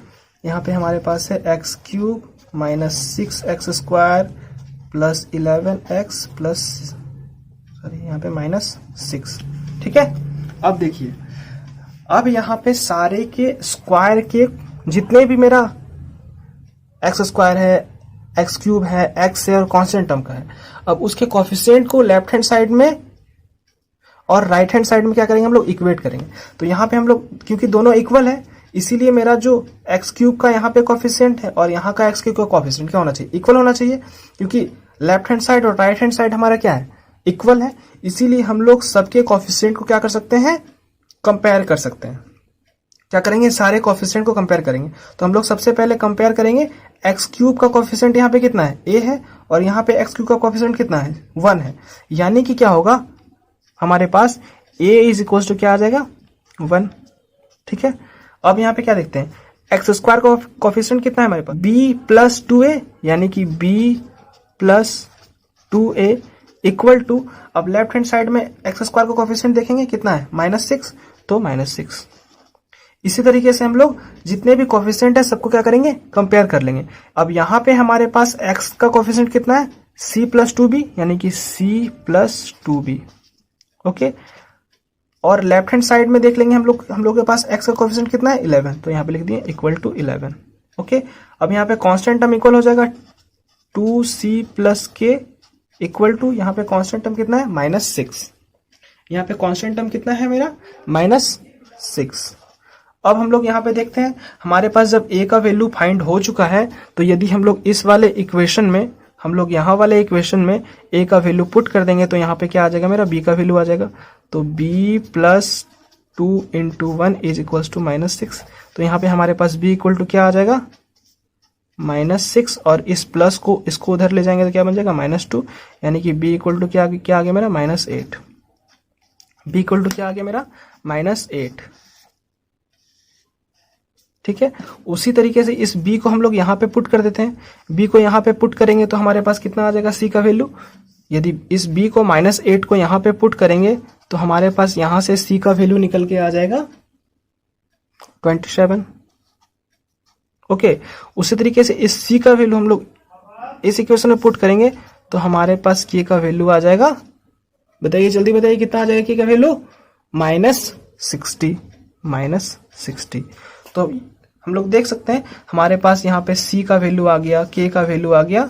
यहाँ पे हमारे पास है x cube minus 6x square plus 11x plus यहाँ पे माइनस 6। ठीक है, अब देखिए, अब यहाँ पे सारे के स्क्वायर के जितने भी मेरा एक्स स्क्वायर है, एक्स क्यूब है, एक्स है और कांस्टेंट टर्म का है, अब उसके कोफिशिएंट को लेफ्ट हैंड साइड में और राइट हैंड साइड में क्या करेंगे, हम लोग इक्वेट करेंगे। तो यहाँ पे हम लोग, क्योंकि दोनों इक्वल है, इसीलिए मेरा जो एक्स क्यूब का यहाँ पे कोफिशिएंट है और यहाँ का एक्स क्यूब का कोफिशिएंट क्या होना चाहिए, इक्वल होना चाहिए, क्योंकि लेफ्ट हैंड साइड और राइट हैंड साइड हमारा क्या है, इक्वल है। इसीलिए हम लोग सबके कोफिशिएंट को क्या कर सकते हैं, कंपेयर कर सकते हैं। क्या करेंगे, सारे कोफिशिएंट को कंपेयर करेंगे। तो हम लोग सबसे पहले कंपेयर करेंगे, एक्स क्यूब का कोफिशिएंट यहाँ पे कितना है, a है, और यहाँ पे एक्स क्यूब का कोफिशिएंट कितना है, 1 है। यानी कि क्या होगा, हमारे पास a इज इक्वल टू क्या आ जाएगा, 1। ठीक है, अब यहाँ पे क्या देखते हैं, एक्स स्क्वायर का कोफिशिएंट कितना है हमारे पास, b प्लस 2a, यानी कि b plus 2a equal to, अब लेफ्ट हैंड साइड में एक्स स्क्वायर का कोफिशिएंट देखेंगे कितना है, -6, तो -6। इसी तरीके से हम लोग जितने भी कोफिशिएंट है सबको क्या करेंगे, कंपेयर कर लेंगे। अब यहाँ पे हमारे पास x का कोफिशिएंट कितना है, c प्लस 2b, यानी कि c प्लस 2b। ओके, और लेफ्ट हैंड साइड में देख लेंगे हम लोग के पास x का कोफिशिएंट कितना है, 11, तो यहाँ पे लिख दिए इक्वल टू 11। ओके, अब यहाँ पे कांस्टेंट टर्म इक्वल हो जाएगा 2c plus k equal to, यहाँ पे कांस्टेंट टर्म कितना है, -6। यहाँ पे कांस्टेंट टर्म कितना है मेरा, -6। अब हम लोग यहाँ पे देखते हैं, हमारे पास जब a का वैल्यू फाइंड हो चुका है, तो यदि हम लोग इस वाले इक्वेशन में, हम लोग यहाँ वाले इक्वेशन में a का वैल्यू पुट कर देंगे, तो यहाँ पे क्या आ जाएगा, मेरा b का वैल्यू आ जाएगा। तो b plus 2 into 1 is equal to -6। तो यहाँ पे हमारे पास b इक्वल टू क्या आ जाएगा, -6, और इस प्लस को इसको उधर ले जाएंगे तो क्या बन जाएगा, -2, यानी कि b इक्वल टू क्या आ गया मेरा, -8। b इक्वल टू क्या आ गया मेरा, -8। ठीक है, उसी तरीके से इस b को हम लोग यहाँ पे पुट कर देते हैं। b को यहाँ पे पुट करेंगे तो हमारे पास कितना आ जाएगा, c का वैल्यू। यदि इस b को -8 को यहाँ पे पुट करेंगे तो हमारे पास यहाँ से c का वैल्यू निकल के आ जाएगा 27। ओके, उसी तरीके से इस c का वैल्यू हम लोग इस इक्वेशन में पुट करेंगे तो हमारे पास k का वैल्यू आ जाएगा, बताइए जल्दी बताइए कितना आ जाएगा k का वैल्यू, -60। तो हम लोग देख सकते हैं हमारे पास यहाँ पे c का वैल्यू आ गया, k का वैल्यू आ गया,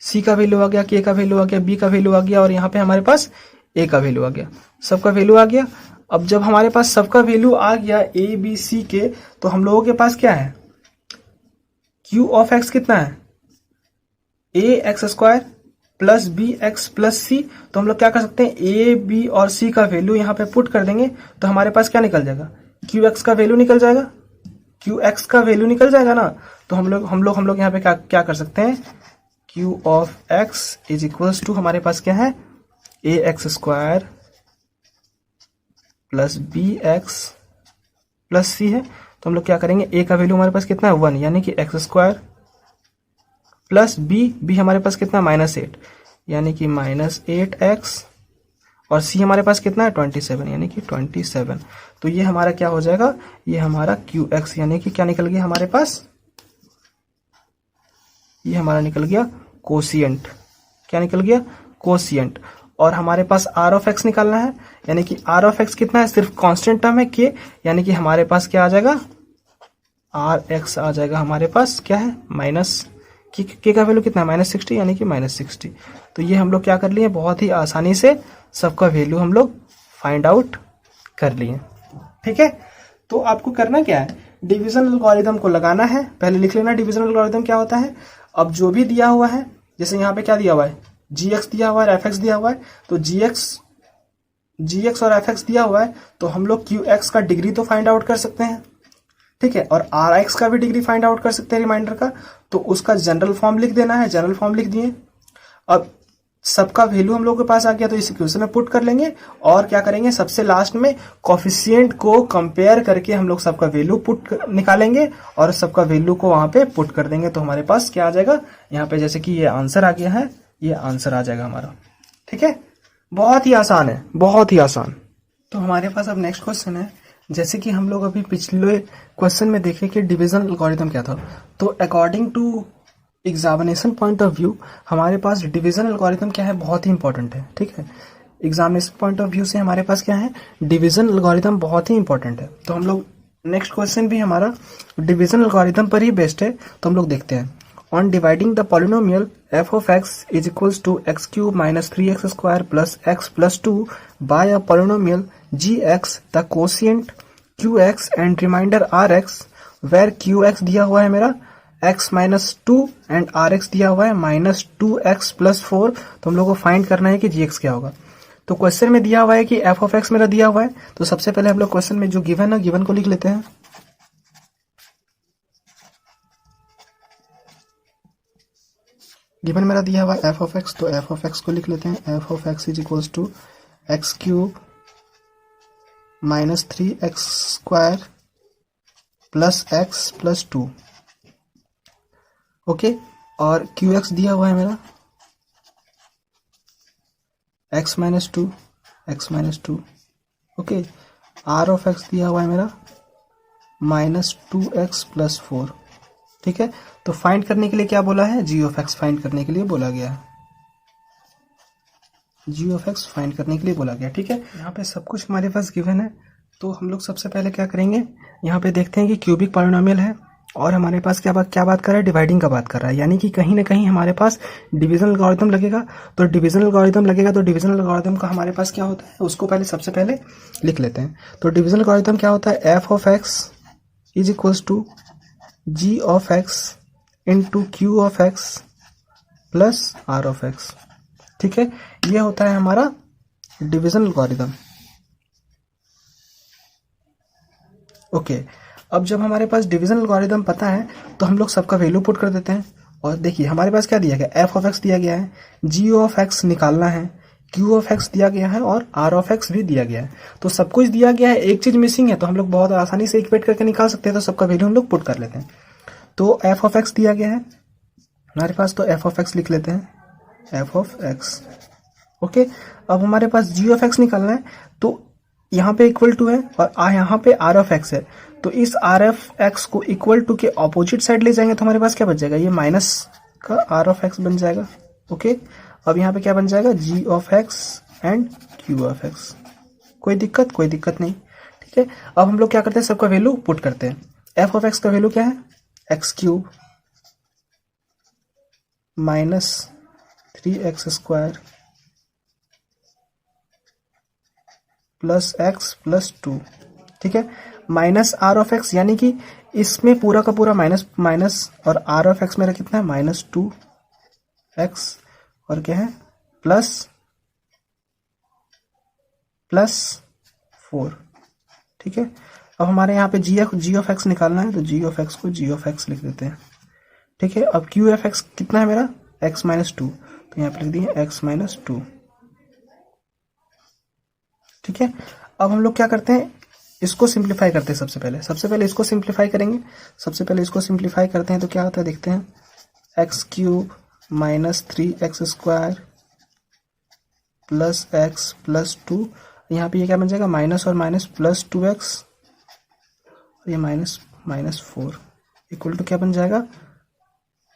c का वैल्यू आ गया, k का वैल्यू आ गया, b का वैल्यू आ गया, और यहाँ पे हमारे पास a का वैल्यू आ गया, सबका वैल्यू आ गया। अब जब हमारे पास सबका वैल्यू आ गया a b c के, तो हम लोगों के पास क्या है, q ऑफ x कितना है, a x square plus B X plus C. तो हम लोग क्या कर सकते हैं, ए बी और सी का वैल्यू यहाँ पे पुट कर देंगे तो हमारे पास क्या निकल जाएगा, क्यू एक्स का वैल्यू निकल जाएगा, क्यू एक्स का वैल्यू निकल जाएगा ना। तो हम लोग यहाँ पे क्या कर सकते हैं, Q of x is equals to, हमारे पास क्या है, A x square plus B X plus C है। तो हम लोग क्या करेंगे, ए का वैल्यू हमारे पास कितना है, 1, यानी कि एक्स स्क्वायर प्लस बी हमारे पास कितना, -8, यानी कि -8x, और सी हमारे पास कितना है, 27, यानी कि 27। तो ये हमारा क्या हो जाएगा, ये हमारा QX, यानी कि क्या निकल गया हमारे पास, ये हमारा निकल गया कोशिएंट। क्या निकल गया, कोसिएंट। और हमारे पास आर ऑफ एक्स निकालना है, यानी कि आर ऑफ एक्स कितना है, सिर्फ कांस्टेंट टर्म है के, यानी कि हमारे पास क्या आ जाएगा, आर एक्स आ जाएगा हमारे पास क्या है, माइनस के का वैल्यू कितना है, -60, यानी कि -60। तो ये हम लोग क्या कर लिए, बहुत ही आसानी से सबका वैल्यू हम लोग फाइंड आउट कर लिए। ठीक है, तो आपको करना क्या है, डिवीजन एल्गोरिथम को लगाना है। पहले लिख लेना डिवीजन एल्गोरिथम क्या होता है। अब जो भी दिया हुआ है, जैसे यहाँ पे क्या दिया हुआ है, जी एक्स दिया हुआ है, एफ एक्स दिया हुआ है, तो जी एक्स और एफ एक्स दिया हुआ है, तो हम लोग क्यू एक्स का डिग्री तो फाइंड आउट कर सकते हैं। ठीक है, और आर एक्स का भी डिग्री फाइंड आउट कर सकते हैं रिमाइंडर का, तो उसका जनरल फॉर्म लिख देना है, जनरल फॉर्म लिख दिए। अब सबका वैल्यू हम लोग के पास आ गया, तो इस इक्वेशन में पुट कर लेंगे और क्या करेंगे, सबसे लास्ट में कोफिशिएंट को कंपेयर करके हम लोग सबका वैल्यू निकालेंगे और सबका वैल्यू को वहां पे पुट कर देंगे। तो हमारे पास क्या आ जाएगा, यहाँ पे जैसे कि ये आंसर आ गया है, ये आंसर आ जाएगा हमारा। ठीक है, बहुत ही आसान है, बहुत ही आसान। तो हमारे पास अब नेक्स्ट क्वेश्चन है, जैसे कि हम लोग अभी पिछले क्वेश्चन में देखे कि डिवीजन एल्गोरिथम क्या था, तो according to examination point of view हमारे पास डिवीजन एल्गोरिथम क्या है, बहुत ही इंपॉर्टेंट है। ठीक है, एग्जामिनेशन पॉइंट ऑफ व्यू से हमारे पास क्या है, डिवीजन एल्गोरिथम बहुत ही इंपॉर्टेंट है। तो हम लोग नेक्स्ट क्वेश्चन भी हमारा डिवीजन एल्गोरिथम पर ही बेस्ड है, तो हम लोग देखते हैं। On dividing the polynomial f of x is equals to x cube minus 3x square plus x plus 2 by a polynomial gx, the quotient qx and remainder rx, where qx दिया हुआ है मेरा x minus 2 and rx दिया हुआ है -2x plus 4। तो हम लोग को फाइंड करना है कि gx क्या होगा। तो क्वेश्चन में दिया हुआ है कि f of x मेरा दिया हुआ है, तो सबसे पहले हम लोग क्वेश्चन में जो गिवन है, गिवन को लिख लेते हैं। गिवन मेरा दिया हुआ है f of x, तो f of x को लिख लेते हैं। f of x is equals to x cube minus 3x square plus x plus 2। Okay, और qx दिया हुआ है मेरा x minus 2। Okay, r of x दिया हुआ है मेरा -2x प्लस 4। ठीक है, तो फाइंड करने के लिए क्या बोला है, g of x फाइंड करने के लिए बोला गया है, g of x फाइंड करने के लिए बोला गया। ठीक है, यहाँ पे सब कुछ हमारे पास गिवन है, तो हम लोग सबसे पहले क्या करेंगे, यहाँ पे देखते हैं कि क्यूबिक पॉलिनोमियल है और हमारे पास क्या बात कर रहा है, डिवाइडिंग का बात कर रहा है, यानी कि कहीं ना कहीं हमारे पास डिवीजन एल्गोरिथम लगेगा। तो डिवीजन एल्गोरिथम लगेगा, तो डिवीजन एल्गोरिथम का हमारे पास क्या होता है, उसको पहले सबसे पहले लिख लेते हैं। तो डिवीजन एल्गोरिथम क्या होता है, f of x is equals to g of x into q of x plus r of x। ठीक है, ये होता है हमारा डिवीजन एल्गोरिथम। ओके, अब जब हमारे पास डिवीजन एल्गोरिथम पता है, तो हम लोग सबका वैल्यू पुट कर देते हैं। और देखिए हमारे पास क्या दिया गया, f of x दिया गया है, g of x निकालना है, q of x दिया गया है और r of x भी दिया गया है। तो सब कुछ दिया गया है, एक चीज मिसिंग है, तो हम लोग बहुत आसानी से इक्वेट करके निकाल सकते हैं। तो सबका वैल्यू हम लोग पुट कर लेते हैं। तो f of x दिया गया है हमारे पास, तो f of x लिख लेते हैं, f of x। ओके, अब हमारे पास g of x निकालना है, तो यहाँ पे इक्वल टू है और यहाँ पे r of x है, तो इस r of x को इक्वल टू के ऑपोजिट साइड ले जाएंगे, तो हमारे पास क्या बच जाएगा, ये माइनस का r of x बन जाएगा। ओके, अब यहाँ पे क्या बन जाएगा, g of x and q of x। कोई दिक्कत नहीं। ठीक है, अब हम लोग क्या करते हैं, सबका वैल्यू पुट करते हैं। f of x का वैल्यू क्या है, x cube minus 3x square plus x plus 2। ठीक है, माइनस r of x, यानी कि इसमें पूरा का पूरा माइनस और r of x मेरा कितना है, -2x और क्या है, प्लस 4। ठीक है, अब हमारे यहाँ पे g of x निकालना है, तो g of x को g of x लिख देते हैं। ठीक है, अब q of x कितना है मेरा, x माइनस 2, तो यहाँ पे लिख दिए x माइनस 2। ठीक है, अब हम लोग क्या करते हैं, इसको सिंप्लीफाई करते हैं। सबसे पहले इसको सिंप्लीफाई करेंगे। सबसे पहले इसको सिंप्लीफाई करते हैं, तो क्या होता है देखते हैं, x cube minus 3x square plus x plus 2। यहाँ पे ये क्या बन जाएगा, माइनस और माइनस प्लस 2x, और ये माइनस 4 इक्वल टू क्या बन जाएगा,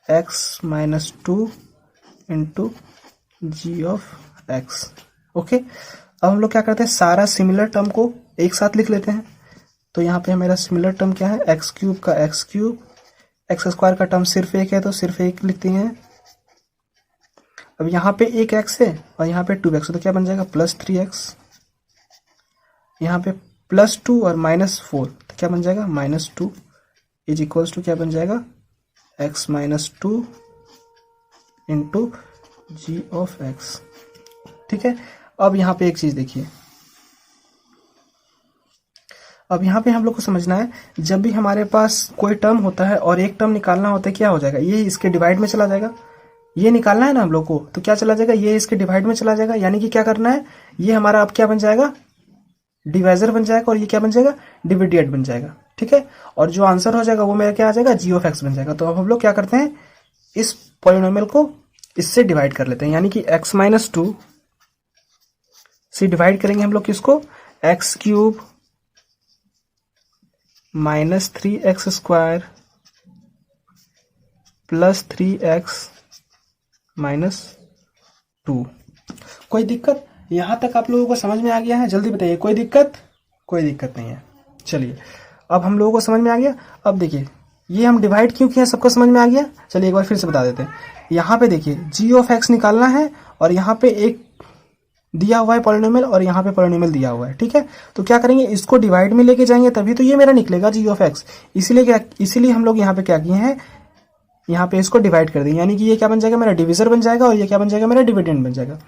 x minus 2 into g of x. Okay, अब हम लोग क्या करते हैं, सारा सिमिलर टर्म को एक साथ लिख लेते हैं। तो यहाँ पे मेरा सिमिलर टर्म क्या है, एक्स क्यूब का एक्स क्यूब, एक्स स्क्वायर का टर्म सिर्फ एक है तो सिर्फ एक लिखते हैं। अब यहाँ पे एक एक्स है और यहाँ पे 2x है तो क्या बन जाएगा, प्लस 3x। यहाँ पे +2 और -4 तो क्या बन जाएगा, -2 इज इक्वल्स टू क्या बन जाएगा, x - 2 into g of x. ठीक है, अब यहाँ पे एक चीज देखिए, अब यहाँ पे हम लोग को समझना है, जब भी हमारे पास कोई टर्म होता है और एक टर्म निकालना होता है, क्या हो जाएगा, ये इसके डिवाइड में चला जाएगा। ये निकालना है ना हम लोग को, तो क्या चला जाएगा, ये इसके डिवाइड में चला जाएगा। यानी कि क्या करना है, ये हमारा अब क्या बन जाएगा, डिवाइजर बन जाएगा, और ये क्या बन जाएगा, डिविडिएट बन जाएगा। ठीक है, और जो आंसर हो जाएगा वो मेरा क्या आ जाएगा, जी ऑफ एक्स बन जाएगा। तो अब हम लोग क्या करते हैं, इस पॉलिनोमियल को इससे डिवाइड कर लेते हैं, यानी कि x - 2 से डिवाइड करेंगे हम लोग किसको, x cube -3x² plus 3x - 2। कोई दिक्कत, यहां तक आप लोगों को समझ में आ गया है, जल्दी बताइए, कोई दिक्कत, कोई दिक्कत नहीं है। चलिए, अब हम लोगों को समझ में आ गया। अब देखिए, ये हम डिवाइड क्यों किया, सबको समझ में आ गया। चलिए एक बार फिर से बता देते हैं। यहाँ पे देखिए, जी ऑफ एक्स निकालना है और यहाँ पे एक दिया हुआ है पॉलिनोमियल और यहाँ पे पॉलिनोमियल दिया हुआ है। ठीक है, तो क्या करेंगे, इसको डिवाइड में लेके जाएंगे तभी तो ये मेरा निकलेगा जी ऑफ एक्स। इसीलिए हम लोग यहाँ पे क्या किए हैं, यहाँ पे इसको डिवाइड कर देंगे, यानी कि ये क्या बन जाएगा, मेरा डिविजर बन जाएगा और ये क्या बन जाएगा, मेरा डिविडेंड बन जाएगा।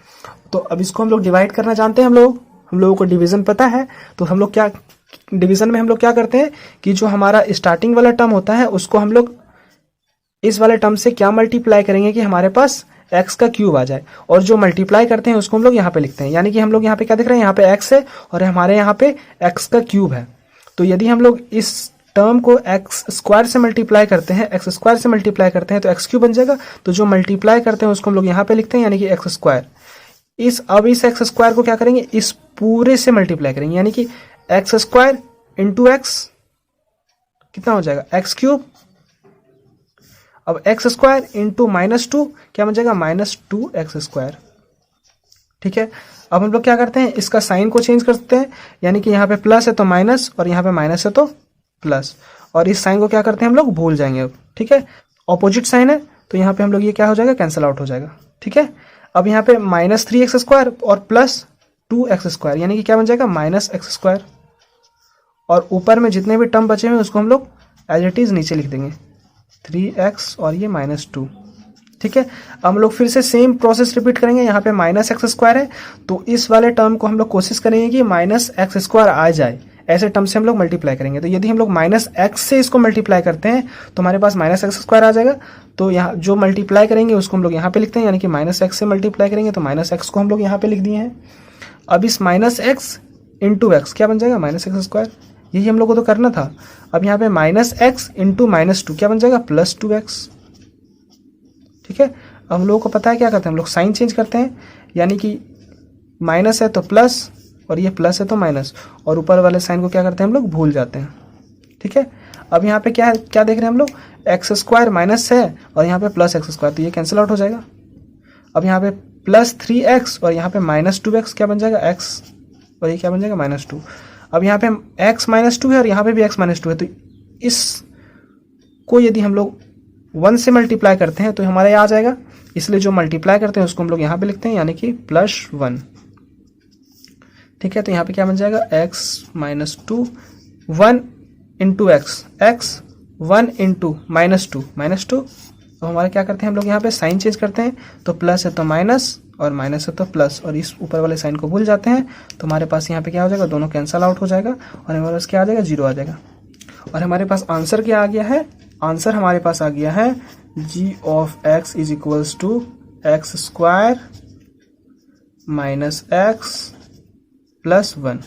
तो अब इसको हम लोग डिवाइड करना जानते हैं, हम लोगों को डिवीजन पता है। तो हम लोग क्या, डिवीजन में हम लोग क्या करते हैं कि जो हमारा स्टार्टिंग वाला टर्म होता है उसको हम लोग इस वाले टर्म से क्या मल्टीप्लाई करेंगे कि हमारे पास x का क्यूब आ जाए, और जो मल्टीप्लाई करते हैं उसको हम लोग यहाँ पे लिखते हैं। यानी कि हम लोग यहाँ पे क्या देख रहे हैं, यहाँ पे x है और हमारे यहाँ पे x का क्यूब है। तो यदि हम लोग इस टर्म को x² से मल्टीप्लाई करते हैं, x² से मल्टीप्लाई करते हैं तो x³ बन जाएगा। तो जो मल्टीप्लाई करते हैं उसको हम लोग यहाँ पे लिखते हैं, यानी कि x²। अब इस x² को क्या करेंगे, इस पूरे से मल्टीप्लाई करेंगे, यानी कि x² इंटू x कितना हो जाएगा, x³। अब x² इंटू -2 क्या बन जाएगा, -2x²। ठीक है, अब हम लोग क्या करते हैं, इसका साइन को चेंज करते हैं, यानी कि यहाँ पे प्लस है तो माइनस और यहाँ पे माइनस है तो प्लस, और इस साइन को क्या करते हैं हम लोग, भूल जाएंगे अब। ठीक है, ऑपोजिट साइन है तो यहाँ पे हम लोग ये क्या हो जाएगा, कैंसिल आउट हो जाएगा। ठीक है, अब यहाँ पे -3x² और +2x², यानी कि क्या बन जाएगा, -x²। और ऊपर में जितने भी टर्म बचे हुए उसको हम लोग एज इट इज नीचे लिख देंगे, 3x और ये -2। ठीक है, अब हम लोग फिर से सेम प्रोसेस रिपीट करेंगे। यहाँ पे -x² है तो इस वाले टर्म को हम लोग कोशिश करेंगे कि -x² आ जाए, ऐसे टर्म से हम लोग मल्टीप्लाई करेंगे। तो यदि हम लोग -x से इसको मल्टीप्लाई करते हैं तो हमारे पास -x² आ जाएगा। तो यहाँ जो मल्टीप्लाई करेंगे उसको हम लोग यहाँ पे लिखते हैं, यानी कि -x से मल्टीप्लाई करेंगे तो -x को हम लोग यहाँ पे लिख दिए हैं। अब इस -x इंटू x क्या बन जाएगा, -x²। यही हम लोग को तो करना था। अब यहाँ पे -x इंटू -2 क्या बन जाएगा, +2x। ठीक है, अब हम लोगों को पता है क्या करते हैं हम लोग, साइन चेंज करते हैं, यानी कि माइनस है तो प्लस और ये प्लस है तो माइनस, और ऊपर वाले साइन को क्या करते हैं हम लोग, भूल जाते हैं। ठीक है, अब यहाँ पे क्या है, क्या देख रहे हैं हम लोग, x² माइनस है और यहाँ पे +x², तो ये कैंसिल आउट हो जाएगा। अब यहाँ पे +3x और यहाँ पे -2x क्या बन जाएगा, x, और ये क्या बन जाएगा, -2। अब यहाँ पे x -2 है और यहाँ पे भी x -2 है, तो इस को यदि हम लोग 1 से मल्टीप्लाई करते हैं तो हमारा ये आ जाएगा। इसलिए जो मल्टीप्लाई करते हैं उसको हम लोग यहाँ पे लिखते हैं, यानी कि +1। ठीक है, तो यहाँ पे क्या बन जाएगा, x -2 1 इंटू x, 1 इंटू -2। तो हमारा क्या करते हैं हम लोग यहाँ पे साइन चेंज करते हैं, तो प्लस है तो माइनस और माइनस है तो प्लस, और इस ऊपर वाले साइन को भूल जाते हैं। तो हमारे पास यहाँ पे क्या हो जाएगा, दोनों कैंसल आउट हो जाएगा और हमारे पास क्या आ जाएगा, 0 आ जाएगा। और हमारे पास आंसर क्या आ गया है, आंसर हमारे पास आ गया है g of x is equals to x² - x + 1।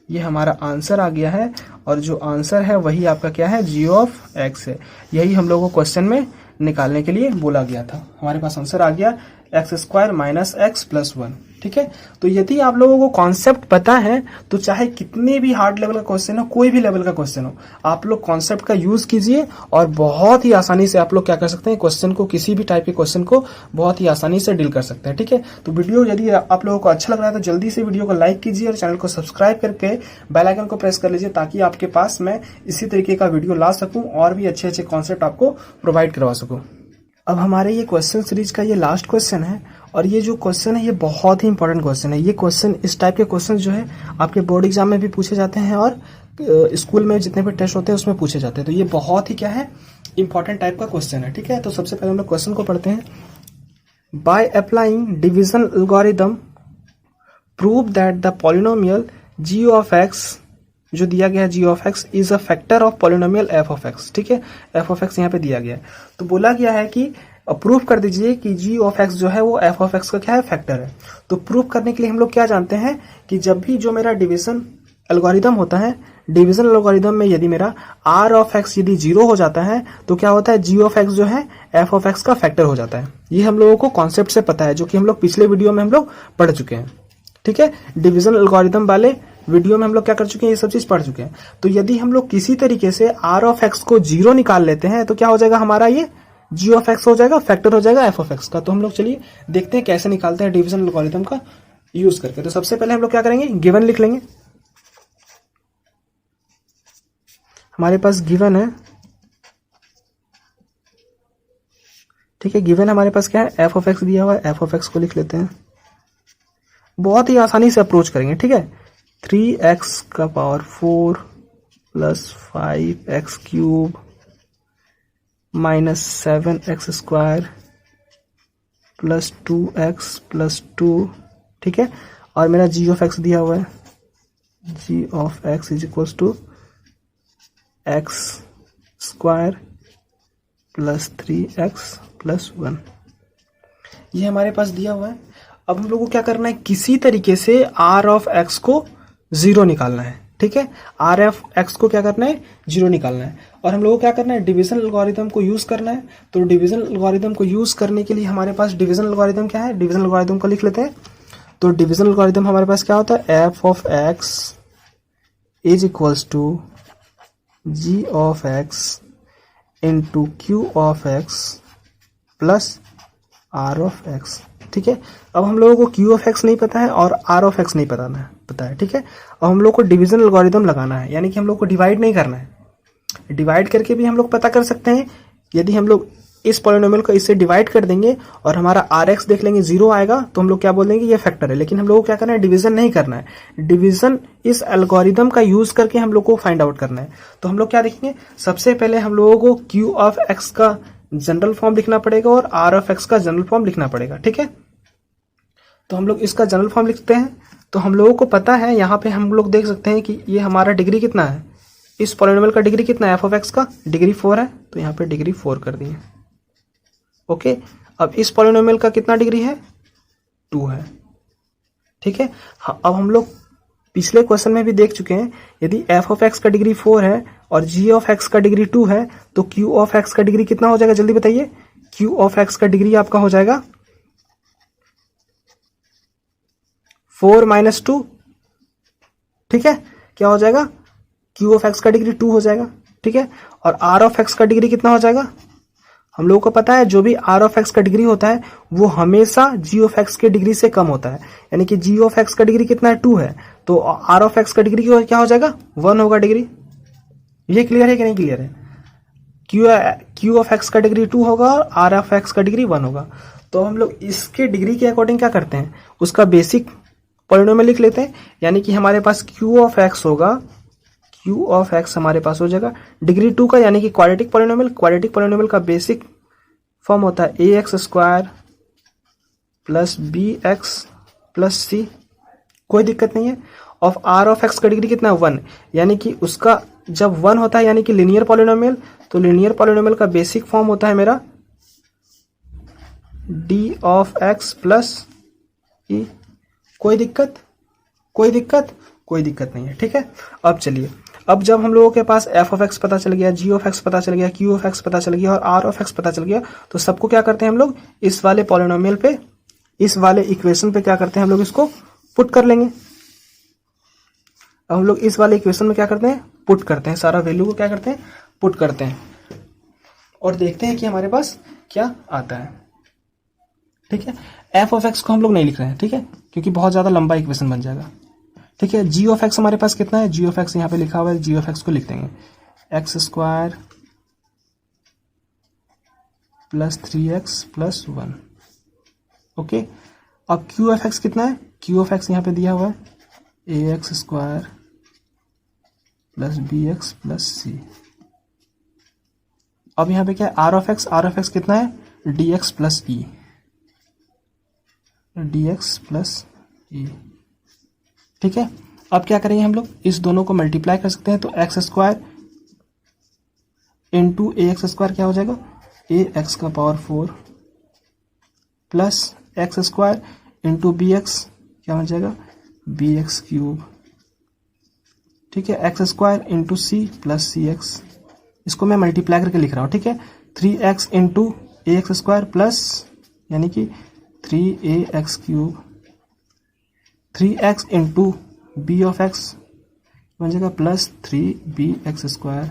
ये हमारा आंसर आ गया है, और जो आंसर है वही आपका क्या है, g ऑफ x है। यही हम लोगों को क्वेश्चन में निकालने के लिए बोला गया था। हमारे पास आंसर आ गया x² - x + 1। ठीक है। तो यदि आप लोगों को कॉन्सेप्ट पता है तो चाहे कितने भी हार्ड लेवल का क्वेश्चन हो, कोई भी लेवल का क्वेश्चन हो, आप लोग कॉन्सेप्ट का यूज कीजिए और बहुत ही आसानी से आप लोग क्या कर सकते हैं, क्वेश्चन को, किसी भी टाइप के क्वेश्चन को बहुत ही आसानी से डील कर सकते हैं। ठीक है। तो वीडियो यदि आप लोगों को अच्छा लग रहा है तो जल्दी से वीडियो को लाइक कीजिए और चैनल को सब्सक्राइब करके बेल आइकन को प्रेस कर लीजिए, ताकि आपके पास मैं इसी तरीके का वीडियो ला सकूं और भी अच्छे अच्छे कॉन्सेप्ट आपको प्रोवाइड करवा सकूं। अब हमारे ये क्वेश्चन सीरीज का ये लास्ट क्वेश्चन है और ये जो क्वेश्चन है ये बहुत ही इंपॉर्टेंट क्वेश्चन है। ये क्वेश्चन, इस टाइप के क्वेश्चन जो है आपके बोर्ड एग्जाम में भी पूछे जाते हैं और स्कूल में जितने भी टेस्ट होते हैं उसमें पूछे जाते हैं। तो ये बहुत ही क्या है, इंपॉर्टेंट टाइप का क्वेश्चन है। ठीक है। तो सबसे पहले हम लोग क्वेश्चन को पढ़ते हैं। By applying division algorithm prove that the polynomial g of x, जो दिया गया है g of x is a factor of polynomial f of x। ठीक है। f ऑफ x यहाँ पे दिया गया है। तो बोला गया है कि प्रूफ कर दीजिए कि g ऑफ x जो है वो f ऑफ x का क्या है, फैक्टर है। तो प्रूफ करने के लिए हम लोग क्या जानते हैं कि जब भी जो मेरा डिवीजन एल्गोरिथम होता है, डिवीजन एल्गोरिथम में यदि मेरा r ऑफ x यदि 0 हो जाता है तो क्या होता है, g ऑफ x जो है f ऑफ x का फैक्टर हो जाता है। ये हम लोगों को कॉन्सेप्ट से पता है, जो कि हम लोग पिछले वीडियो में हम लोग पढ़ चुके हैं। ठीक है। डिवीजन एल्गोरिथम वाले वीडियो में हम लोग क्या कर चुके हैं, ये सब चीज पढ़ चुके हैं। तो यदि हम लोग किसी तरीके से r ऑफ x को 0 निकाल लेते हैं तो क्या हो जाएगा, हमारा ये g ऑफ x हो जाएगा, फैक्टर हो जाएगा f ऑफ x का। तो हम लोग चलिए देखते हैं कैसे निकालते हैं डिवीजन एल्गोरिथम का यूज करके। तो सबसे पहले हम लोग क्या करेंगे, गिवन लिख लेंगे। हमारे पास गिवन है, ठीक है। गिवन हमारे पास क्या है, f ऑफ x दिया हुआ है, f ऑफ x को लिख लेते हैं। बहुत ही आसानी से अप्रोच करेंगे। ठीक है। 3x का power 4 plus 5x cube minus 7x square plus 2x plus 2। ठीक है। और मेरा g ऑफ x दिया हुआ है, g of x is equal to x square plus 3x plus 1। ये हमारे पास दिया हुआ है। अब हम लोग को क्या करना है, किसी तरीके से r ऑफ x को 0 निकालना है। ठीक है। r ऑफ x को क्या करना है, 0 निकालना है। और हम लोग को क्या करना है, डिवीजन एल्गोरिथम को यूज करना है। तो डिवीजन एल्गोरिथम को यूज करने के लिए हमारे पास डिवीजन एल्गोरिथम क्या है, डिवीजन एल्गोरिथम को लिख लेते हैं। तो डिवीजन एल्गोरिथम हमारे पास क्या होता है, f of x is equals to g of x into q of x plus r of x। ठीक है। अब हम लोगों को q ऑफ x नहीं पता है और r ऑफ x नहीं पता है। ठीक है। अब हम लोग को डिवीजन एल्गोरिथम लगाना है, यानी कि हम लोग को डिवाइड नहीं करना है। डिवाइड करके भी हम लोग पता कर सकते हैं। यदि हम लोग इस पॉलिनोमियल को इससे डिवाइड कर देंगे और हमारा rx देख लेंगे 0 आएगा तो हम लोग क्या बोल देंगे, ये फैक्टर है। लेकिन हम लोग को क्या करना है, डिवीजन नहीं करना है। डिवीजन इस एल्गोरिथम का यूज करके हम लोग को फाइंड आउट करना है। तो हम लोग क्या देखेंगे, सबसे पहले हम लोगों को q ऑफ x का जनरल फॉर्म लिखना पड़ेगा और r ऑफ x का जनरल फॉर्म लिखना पड़ेगा। ठीक है। तो हम लोग इसका जनरल फॉर्म लिखते हैं। तो हम लोगों को पता है, यहाँ पे हम लोग देख सकते हैं कि ये हमारा डिग्री कितना है, इस पॉलिनोमियल का डिग्री कितना है, f ऑफ x का डिग्री 4 है। तो यहाँ पे डिग्री 4 कर दिए। ओके। अब इस पॉलिनोमियल का कितना डिग्री है, 2 है। ठीक है। हाँ, अब हम लोग पिछले क्वेश्चन में भी देख चुके हैं, यदि f ऑफ x का डिग्री 4 है और g ऑफ x का डिग्री 2 है तो q ऑफ x का डिग्री कितना हो जाएगा, जल्दी बताइए। q ऑफ x का डिग्री आपका हो जाएगा 4 माइनस 2। ठीक है। क्या हो जाएगा, q ऑफ x का डिग्री 2 हो जाएगा। ठीक है। और r ऑफ x का डिग्री कितना हो जाएगा, हम लोगों को पता है जो भी r ऑफ x का डिग्री होता है वो हमेशा g ऑफ x के डिग्री से कम होता है। यानी कि g ऑफ x का डिग्री कितना है, 2 है। तो r ऑफ x का डिग्री क्या हो जाएगा, 1 होगा डिग्री। ये क्लियर है कि नहीं क्लियर है। q ऑफ x का डिग्री 2 होगा और r ऑफ x का डिग्री 1 होगा। तो हम लोग इसके डिग्री के अकॉर्डिंग क्या करते हैं, उसका बेसिक पॉलिनोमियल लिख लेते हैं। यानी कि हमारे पास q ऑफ x होगा, q ऑफ x हमारे पास हो जाएगा डिग्री 2 का, यानी कि क्वाड्रेटिक पॉलिनोमियल। क्वाड्रेटिक पॉलिनोमियल का बेसिक फॉर्म होता है ax square plus bx plus c। कोई दिक्कत नहीं है। ऑफ r ऑफ x का डिग्री कितना है, 1। यानी कि उसका जब 1 होता है यानी कि लीनियर पॉलिनोमियल, तो लीनियर पॉलिनोमियल का बेसिक फॉर्म होता है मेरा d of x plus e। कोई दिक्कत नहीं है। ठीक है। अब चलिए, अब जब हम लोगों के पास f ऑफ x पता चल गया, g ऑफ x पता चल गया, q ऑफ x पता चल गया और r ऑफ x पता चल गया, तो सबको क्या करते हैं हम लोग, इस वाले पॉलिनोमियल पे इस वाले इक्वेशन पे क्या करते हैं हम लोग, इसको पुट कर लेंगे। अब हम लोग इस वाले इक्वेशन में क्या करते हैं, पुट करते हैं, सारा वैल्यू को क्या करते हैं, पुट करते हैं और देखते हैं कि हमारे पास क्या आता है। ठीक है, एफ ऑफ एक्स को हम लोग नहीं लिख रहे हैं, ठीक है, क्योंकि बहुत ज्यादा लंबा इक्वेशन बन जाएगा। ठीक है, जी ऑफ एक्स हमारे पास कितना है, जी ऑफ एक्स यहाँ पे लिखा हुआ है, जी ऑफ एक्स को लिख देंगे x square plus 3x plus 1। Okay, अब क्यू ऑफ एक्स कितना है, क्यू ऑफ एक्स यहाँ पे दिया हुआ है A x square plus B X plus C. अब यहाँ पे क्या है, आर ऑफ एक्स कितना है, डी एक्स प्लस ई, डी एक्स प्लस ई। ठीक है, अब क्या करेंगे हम लोग, इस दोनों को मल्टीप्लाई कर सकते हैं, तो एक्स स्क्वायर इंटू ए एक्स स्क्वायर क्या हो जाएगा, ए एक्स का power 4 plus X square into B X क्या हो जाएगा, बी एक्स क्यूब। ठीक है, X square into C plus C X, इसको मैं मल्टीप्लाई करके लिख रहा हूँ। ठीक है, 3x इंटू ए एक्स स्क्वायर प्लस यानी कि 3ax cube, 3x into b of x बन जाएगा plus 3bx square,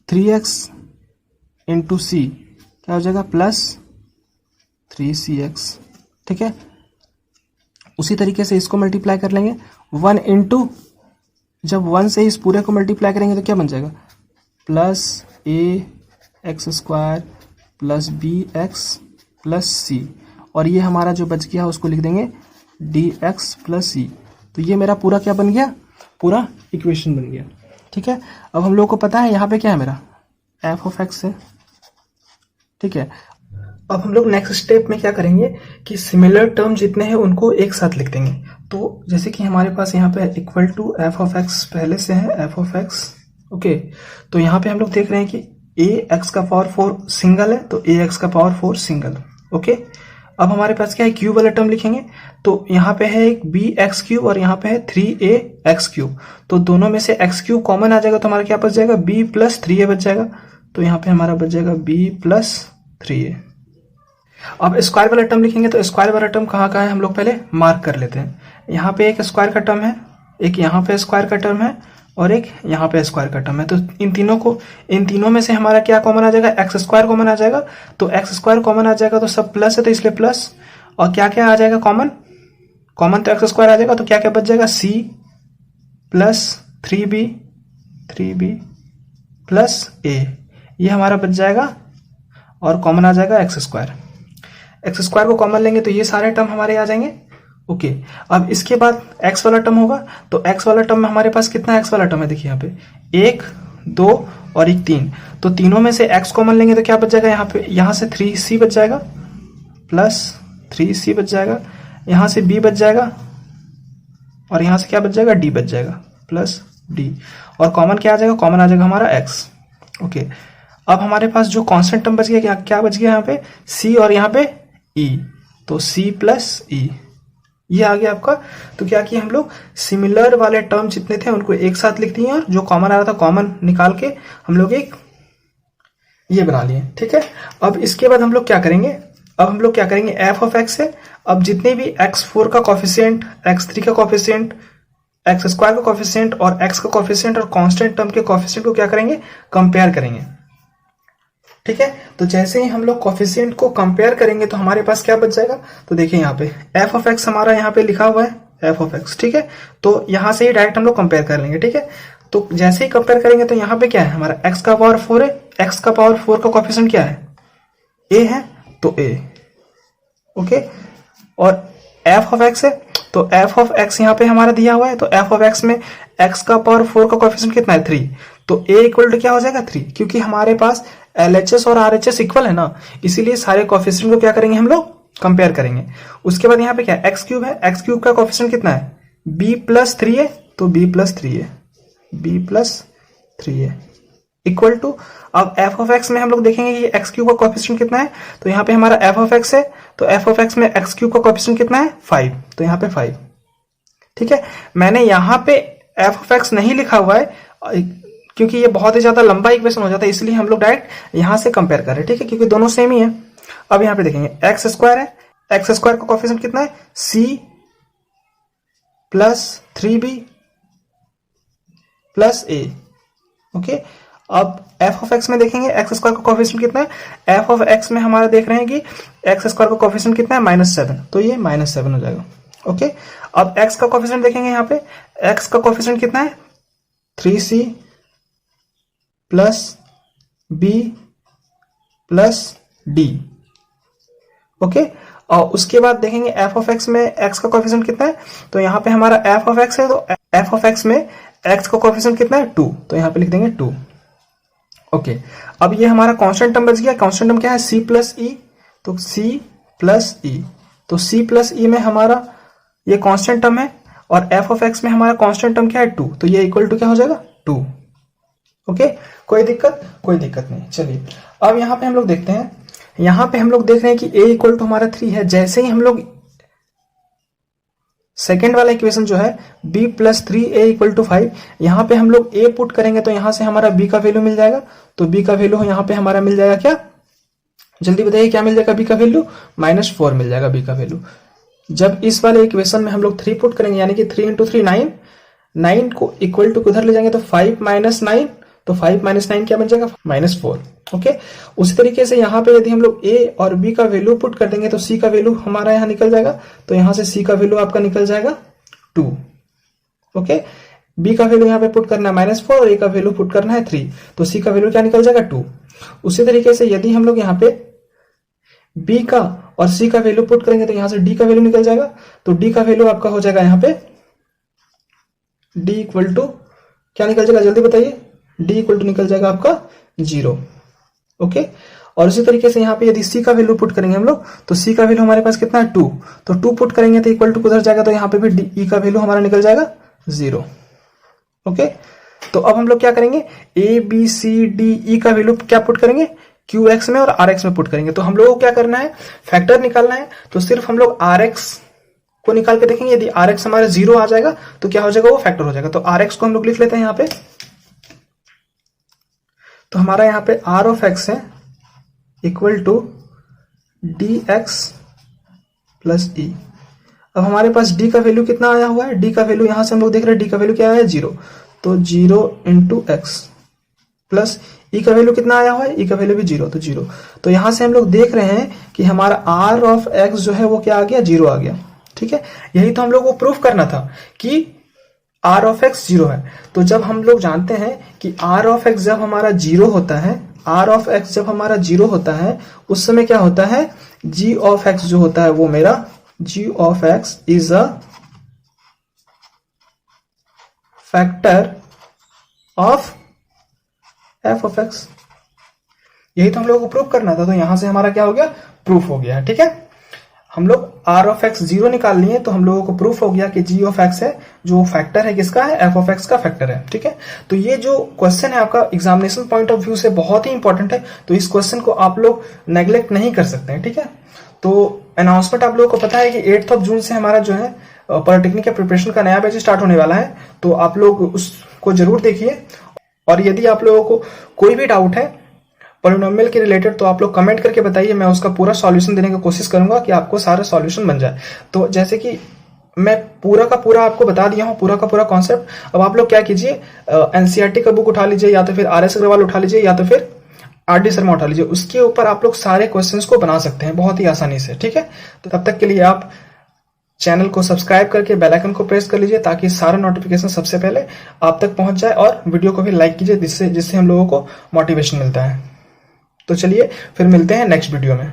3x into सी क्या हो जाएगा प्लस 3cx। ठीक है, उसी तरीके से इसको मल्टीप्लाई कर लेंगे, 1 इंटू, जब 1 से इस पूरे को मल्टीप्लाई करेंगे तो क्या बन जाएगा, plus A x square plus B X plus C, और ये हमारा जो बच गया उसको लिख देंगे डी एक्स प्लस सी। तो ये मेरा पूरा क्या बन गया, पूरा इक्वेशन बन गया। ठीक है, अब हम लोग को पता है यहाँ पे क्या है मेरा, एफ ऑफ एक्स है। ठीक है, अब हम लोग नेक्स्ट स्टेप में क्या करेंगे कि सिमिलर टर्म जितने हैं उनको एक साथ लिख देंगे। तो जैसे कि हमारे पास यहाँ पे equal to f of x पहले से है, एफ ऑफ एक्स। ओके, तो यहाँ पे हम लोग देख रहे हैं कि ए एक्स का पावर 4 सिंगल है, तो ए एक्स का पावर 4 सिंगल। ओके, अब हमारे पास क्या है, क्यूब वाला टर्म लिखेंगे, तो यहाँ पे है एक बी एक्स क्यूब और यहाँ पे है 3a एक्स क्यूब, तो दोनों में से एक्स क्यूब कॉमन आ जाएगा, तो हमारा क्या बच जाएगा, b प्लस 3a बच जाएगा, तो यहाँ पे हमारा बच जाएगा b प्लस 3a। अब स्क्वायर वाला टर्म लिखेंगे, तो स्क्वायर वाला टर्म कहाँ है हम लोग पहले मार्क कर लेते हैं। यहाँ पे एक स्क्वायर का टर्म है, एक यहाँ पे स्क्वायर का टर्म है और एक यहाँ पे स्क्वायर का टर्म है, तो इन तीनों में से हमारा क्या कॉमन आ जाएगा, एक्स स्क्वायर कॉमन आ जाएगा, तो एक्स स्क्वायर कॉमन आ जाएगा तो सब प्लस है तो इसलिए प्लस, और क्या क्या आ जाएगा कॉमन तो एक्स स्क्वायर आ जाएगा, तो क्या क्या बच जाएगा, C plus 3b plus a, ये हमारा बच जाएगा, और कॉमन आ जाएगा एक्स स्क्वायर को कॉमन लेंगे तो ये सारे टर्म हमारे आ जाएंगे। ओके, अब इसके बाद x वाला टर्म होगा, तो x वाला टर्म में हमारे पास कितना x वाला टर्म है, देखिए यहाँ पे 1 2 और 1 3, तो तीनों में से x कॉमन लेंगे तो क्या बच जाएगा, यहाँ पे यहाँ से 3c बच जाएगा प्लस 3c बच जाएगा, यहाँ से b बच जाएगा और यहाँ से क्या बच जाएगा, d बच जाएगा प्लस d, और कॉमन क्या आ जाएगा, कॉमन आ जाएगा हमारा x। ओके, अब हमारे पास जो कांस्टेंट टर्म बच गया, क्या बच गया यहाँ पे, c और यहाँ पे e, तो c प्लस e ये आ गया आपका। तो क्या किया हम लोग, सिमिलर वाले टर्म जितने थे उनको एक साथ लिख दिए और जो कॉमन आ रहा था कॉमन निकाल के हम लोग एक ये बना लिए। ठीक है, अब इसके बाद हम लोग क्या करेंगे, एफ ऑफ एक्स है, अब जितने भी x4 का कॉफिशिएंट, x3 का कॉफिशिएंट, एक्स स्क्वायर का कॉफिशिएंट और x का कॉफिशिएंट और कांस्टेंट टर्म के कॉफिशिएंट को क्या करेंगे, कंपेयर करेंगे। ठीक है, तो जैसे ही हम लोग कॉफिशिएंट को कंपेयर करेंगे तो हमारे पास क्या बच जाएगा, तो देखिए यहाँ पे एफ ऑफ एक्स हमारा यहाँ पे लिखा हुआ है एफ ऑफ एक्स। ठीक है, तो यहाँ से ही डायरेक्ट हम लोग कंपेयर कर लेंगे। ठीक है, तो जैसे ही कंपेयर करेंगे तो यहाँ पे क्या है, हमारा x का पावर 4 है, x का पावर 4 का कॉफिशिएंट क्या है, a है, तो a। ओके, और f ऑफ x है, तो f ऑफ x यहाँ पे हमारा दिया हुआ है, तो f ऑफ x में x का पावर 4 का कॉफिशिएंट कितना है, 3, तो a इक्वल टू क्या हो जाएगा, 3, क्योंकि हमारे पास LHS और RHS इक्वल है ना, इसीलिए सारे कॉफिशिएंट को क्या करेंगे हम लोग, कंपेयर करेंगे। उसके बाद यहाँ पे क्या है, एक्स क्यूब है, एक्स क्यूब का कॉफिशिएंट कितना है, b प्लस 3 है, तो b प्लस 3 है, b प्लस 3 है इक्वल टू, अब f ऑफ x में हम लोग देखेंगे कि एक्स क्यूब का कॉफिशिएंट कितना है, तो यहाँ पे हमारा f ऑफ x है, तो f ऑफ x में एक्स क्यूब का कॉफिशिएंट कितना है, 5, तो यहाँ पे 5। ठीक है, मैंने यहाँ पे f ऑफ x नहीं लिखा हुआ है क्योंकि ये बहुत ही ज्यादा लंबा इक्वेशन हो जाता है, इसलिए हम लोग डायरेक्ट यहाँ से कंपेयर कर रहे हैं। ठीक है, क्योंकि दोनों सेम ही है। अब यहाँ पे देखेंगे एक्स स्क्वायर है, एक्स स्क्वायर का कोफिशिएंट कितना है, सी प्लस 3b प्लस ए। ओके, अब एफ ऑफ एक्स में देखेंगे एक्स स्क्वायर का कोफिशिएंट कितना है, एफ ऑफ एक्स में हमारा देख रहे हैं कि एक्स स्क्वायर का कोफिशिएंट कितना है, -7, तो ये -7 हो जाएगा। ओके, अब एक्स का कोफिशिएंट देखेंगे, यहाँ पे एक्स का कोफिशिएंट कितना है, 3c plus b plus d। Okay, और उसके बाद देखेंगे एफ ऑफ एक्स में एक्स का कोफिशिएंट कितना है, तो यहाँ पे हमारा एफ ऑफ एक्स है, तो एफ ऑफ एक्स में एक्स का कोफिशिएंट कितना है, 2, तो यहाँ पे लिख देंगे 2। ओके, अब ये हमारा कांस्टेंट टर्म बच गया। कांस्टेंट टर्म क्या है, c प्लस ई, तो c प्लस ई, तो c प्लस ई में हमारा ये कांस्टेंट टर्म है और f ऑफ x में हमारा कांस्टेंट टर्म क्या है, 2, तो ये इक्वल टू क्या हो जाएगा, 2। ओके, कोई दिक्कत नहीं। चलिए अब यहाँ पे हम लोग देखते हैं, यहाँ पे हम लोग देख रहे हैं कि a इक्वल टू हमारा 3 है। जैसे ही हम लोग सेकेंड वाला इक्वेशन जो है b plus 3a equal to 5, यहाँ पे हम लोग a पुट करेंगे तो यहाँ से हमारा b का वैल्यू मिल जाएगा, तो b का वैल्यू यहाँ पे हमारा मिल जाएगा क्या, जल्दी बताइए क्या मिल जाएगा b का वैल्यू, -4 मिल जाएगा b का वैल्यू। जब इस वाले इक्वेशन में हम लोग 3 पुट करेंगे, यानी कि 3 इंटू 3 9, 9 को इक्वल टू किधर ले जाएंगे, तो 5 माइनस 9, तो 5 माइनस 9 क्या बन जाएगा, -4। ओके, उसी तरीके से यहाँ पे यदि हम लोग a और b का वैल्यू पुट कर देंगे तो c का वैल्यू हमारा यहाँ निकल जाएगा, तो यहाँ से c का वैल्यू आपका निकल जाएगा 2। ओके, b का वैल्यू यहाँ पे पुट करना है -4 और a का वैल्यू पुट करना है 3, तो c का वैल्यू क्या निकल जाएगा, 2। उसी तरीके से यदि हम लोग यहाँ पे b का और c का वैल्यू पुट करेंगे तो यहाँ से d का वैल्यू निकल जाएगा, तो d का वैल्यू आपका हो जाएगा यहाँ पे d इक्वल टू क्या निकल जाएगा, जल्दी बताइए, d इक्वल टू निकल जाएगा आपका 0। ओके, और उसी तरीके से यहाँ पे यदि c का वैल्यू पुट करेंगे हम लोग, तो c का वैल्यू हमारे पास कितना है, 2, तो 2 पुट करेंगे तो इक्वल टू किधर जाएगा, तो यहाँ पे भी e का वैल्यू हमारा निकल जाएगा 0। ओके, तो अब हम लोग क्या करेंगे, a b c d e का वैल्यू क्या पुट करेंगे, qx में और rx में पुट करेंगे। तो हम लोगों को क्या करना है, फैक्टर निकालना है, तो सिर्फ हम लोग rx को निकाल के देखेंगे, यदि rx हमारा 0 आ जाएगा तो क्या हो जाएगा, वो फैक्टर हो जाएगा। तो rx को हम लोग लिख लेते हैं यहाँ पे, तो हमारा यहाँ पे r ऑफ x है equal to dx plus e। अब हमारे पास d का वैल्यू कितना आया हुआ है, d का वैल्यू यहां से हम लोग देख रहे हैं, d का वैल्यू क्या आया है, 0, तो 0 इंटू एक्स प्लस e का वैल्यू कितना आया हुआ है, e का वैल्यू भी 0, तो 0। तो यहां से हम लोग देख रहे हैं कि हमारा r ऑफ x जो है वो क्या आ गया, 0 आ गया। ठीक है, यही तो हम लोग को प्रूफ करना था कि r ऑफ x 0 है। तो जब हम लोग जानते हैं कि r ऑफ x जब हमारा 0 होता है, r ऑफ x जब हमारा 0 होता है, उस समय क्या होता है, g ऑफ x जो होता है वो मेरा g of x is a factor of f of x। यही तो हम लोगों को प्रूफ करना था, तो यहां से हमारा क्या हो गया, प्रूफ हो गया। ठीक है, हम लोग r ऑफ x 0 निकाल लिए, तो हम लोगों को प्रूफ हो गया कि g ऑफ x है जो फैक्टर है किसका है, f ऑफ x का फैक्टर है। ठीक है, तो ये जो क्वेश्चन है आपका एग्जामिनेशन पॉइंट ऑफ व्यू से बहुत ही इंपॉर्टेंट है, तो इस क्वेश्चन को आप लोग नेग्लेक्ट नहीं कर सकते हैं। ठीक है, तो अनाउंसमेंट आप लोगों को पता है कि 8 जून से हमारा जो है पॉलिटेक्निक के प्रिपरेशन का नया बैच स्टार्ट होने वाला है, तो आप लोग उसको जरूर देखिए। और यदि आप लोगों को कोई भी डाउट है पॉलिनोमियल के रिलेटेड, तो आप लोग कमेंट करके बताइए, मैं उसका पूरा सॉल्यूशन देने की कोशिश करूंगा कि आपको सारा सॉल्यूशन बन जाए। तो जैसे कि मैं पूरा का पूरा आपको बता दिया हूँ, पूरा का पूरा कॉन्सेप्ट। अब आप लोग क्या कीजिए, एनसीईआरटी का बुक उठा लीजिए, या तो फिर आर एस अग्रवाल उठा लीजिए, या तो फिर आर डी शर्मा उठा लीजिए, उसके ऊपर आप लोग सारे क्वेश्चंस को बना सकते हैं बहुत ही आसानी से। ठीक है, तो तब तक के लिए आप चैनल को सब्सक्राइब करके बेल आइकन को प्रेस कर लीजिए, ताकि सारा नोटिफिकेशन सबसे पहले आप तक पहुंच जाए, और वीडियो को भी लाइक कीजिए, जिससे हम लोगों को मोटिवेशन मिलता है। तो चलिए फिर मिलते हैं नेक्स्ट वीडियो में।